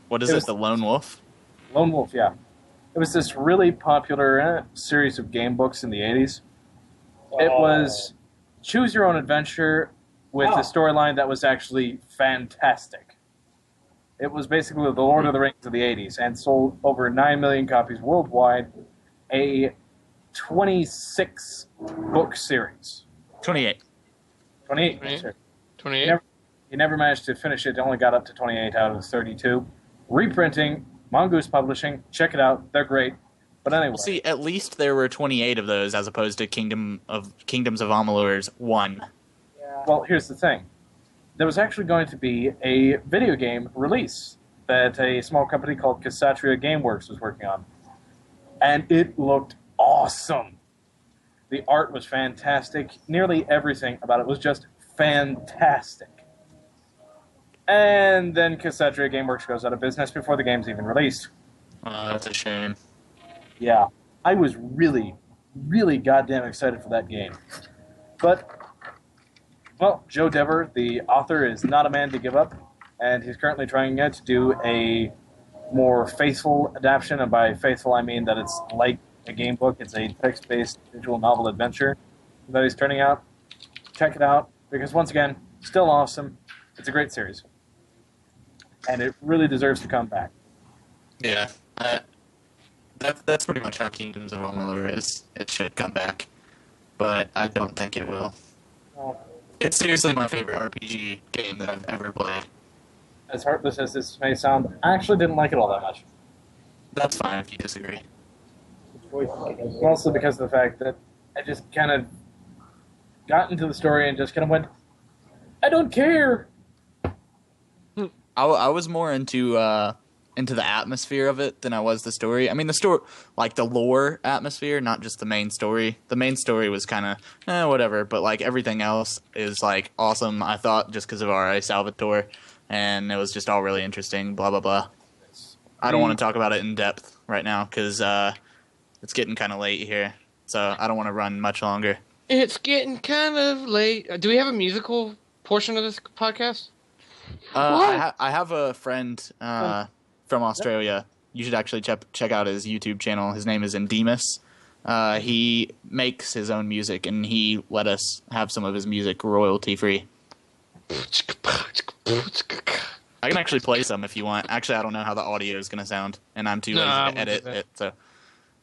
What is It it? was- The Lone Wolf? Lone Wolf, yeah. It was this really popular series of game books in the 80s. It was choose your own adventure with a storyline that was actually fantastic. It was basically the Lord of the Rings of the 80s and sold over 9 million copies worldwide, a 26 book series. 28. 28. Right. Sure. 28. He never managed to finish it, only got up to 28 out of 32. Reprinting, Mongoose Publishing, check it out, they're great. But anyway. Well, see, at least there were 28 of those as opposed to Kingdoms of Amalur's 1. Well, here's the thing. There was actually going to be a video game release that a small company called Ksatria Gameworks was working on. And it looked awesome. The art was fantastic. Nearly everything about it was just fantastic. And then Ksatria Gameworks goes out of business before the game's even released. Oh, that's a shame. Yeah, I was really, really goddamn excited for that game. But, well, Joe Dever, the author, is not a man to give up, and he's currently trying to do a more faithful adaptation, and by faithful I mean that it's like a game book. It's a text-based visual novel adventure that he's turning out. Check it out, because once again, still awesome. It's a great series. And it really deserves to come back. Yeah. That's pretty much how Kingdoms of Amalur is. It should come back. But I don't think it will. It's seriously my favorite RPG game that I've ever played. As heartless as this may sound, I actually didn't like it all that much. That's fine if you disagree. Mostly because of the fact that I just kind of got into the story and just kind of went, I don't care. I was more into the atmosphere of it than I was the story. I mean, the story, like the lore atmosphere, not just the main story. The main story was kind of whatever, but like everything else is like awesome. I thought just because of R.A. Salvatore, and it was just all really interesting. Blah blah blah. I don't want to talk about it in depth right now because it's getting kind of late here, so I don't want to run much longer. It's getting kind of late. Do we have a musical portion of this podcast? I have a friend from Australia. You should actually check out his YouTube channel. His name is Endemus. He makes his own music, and he let us have some of his music royalty free. I can actually play some if you want. Actually, I don't know how the audio is going to sound, and I'm too lazy I to won't edit do that. it. So,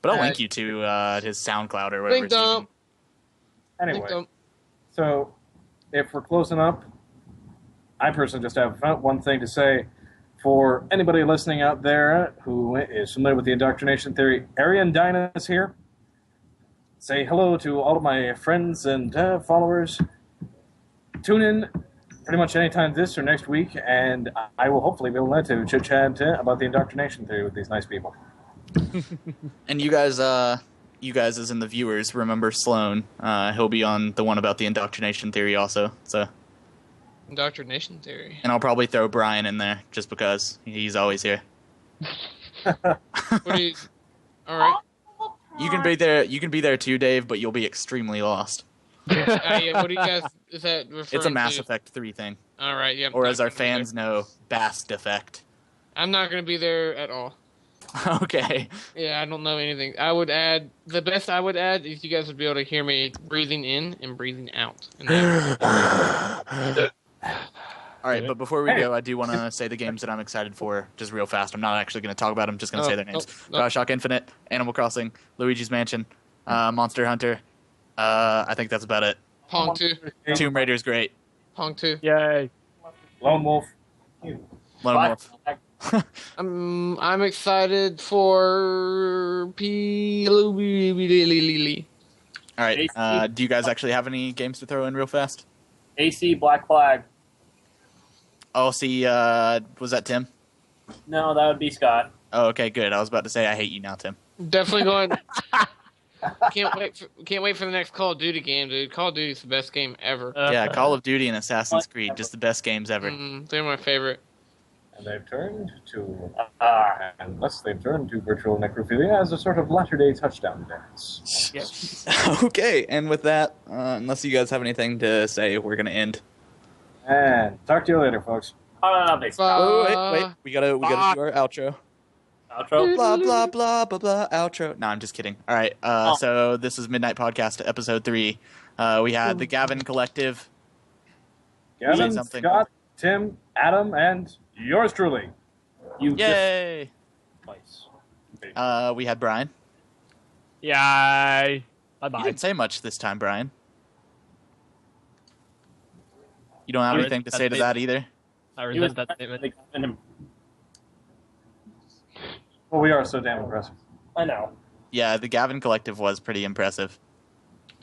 but I'll Alright. link you to his SoundCloud or whatever. Link so you dump. Anyway, so if we're closing up, I personally just have one thing to say. For anybody listening out there who is familiar with the indoctrination theory, Aryan Dyna is here. Say hello to all of my friends and followers. Tune in pretty much anytime this or next week, and I will hopefully be able to chit-chat about the indoctrination theory with these nice people. And you guys as in the viewers, remember Sloan. He'll be on the one about the indoctrination theory also. So. Indoctrination theory. And I'll probably throw Brian in there just because he's always here. All right. You can be there too, Dave, but you'll be extremely lost. Yeah, what do you guys? Is that referring to? It's a Mass Effect 3 thing. All right. Yeah. Or as our fans know, Bast Effect. I'm not going to be there at all. Okay. Yeah, I don't know anything. I would add the best. I would add is you guys would be able to hear me breathing in and breathing out. All right, but before we go, I do want to say the games that I'm excited for, just real fast. I'm not actually going to talk about them, just going to say their names. Bioshock Infinite, Animal Crossing, Luigi's Mansion, Monster Hunter. I think that's about it. Pong 2. Tomb Raider's great. Pong 2. Yay. Lone Wolf. Lone Wolf. I'm excited for All right, do you guys actually have any games to throw in real fast? AC Black Flag. Oh, see, was that Tim? No, that would be Scott. Oh, okay, good. I was about to say I hate you now, Tim. Definitely going. Can't wait for the next Call of Duty game, dude. Call of Duty's the best game ever. Yeah, Call of Duty and Assassin's Creed, just the best games ever. They're my favorite. And they've turned to unless they've turned to virtual necrophilia as a sort of latter-day touchdown dance. Yes. Okay, and with that, unless you guys have anything to say, we're gonna end. And talk to you later, folks. Oh, wait. We gotta do our outro. Outro? Blah, blah, blah, blah, blah, outro. No, I'm just kidding. All right, so this is Midnight Podcast, episode 3. We had the Gavyn Collective. Gavyn, something. Scott, Tim, Adam, and yours truly. Yay! Twice. We had Brian. Yay. You Bye-bye. didn't say much this time, Brian. You don't have anything to say to that either? I resent that statement. Well, we are so damn impressive. I know. Yeah, the Gavyn Collective was pretty impressive.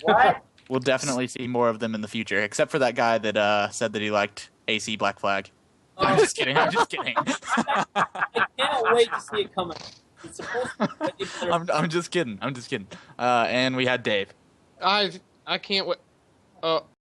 What? We'll definitely see more of them in the future, except for that guy that said that he liked AC Black Flag. I'm just kidding. I can't wait to see it come out. It's supposed to be I'm just kidding. And we had Dave. I can't wait.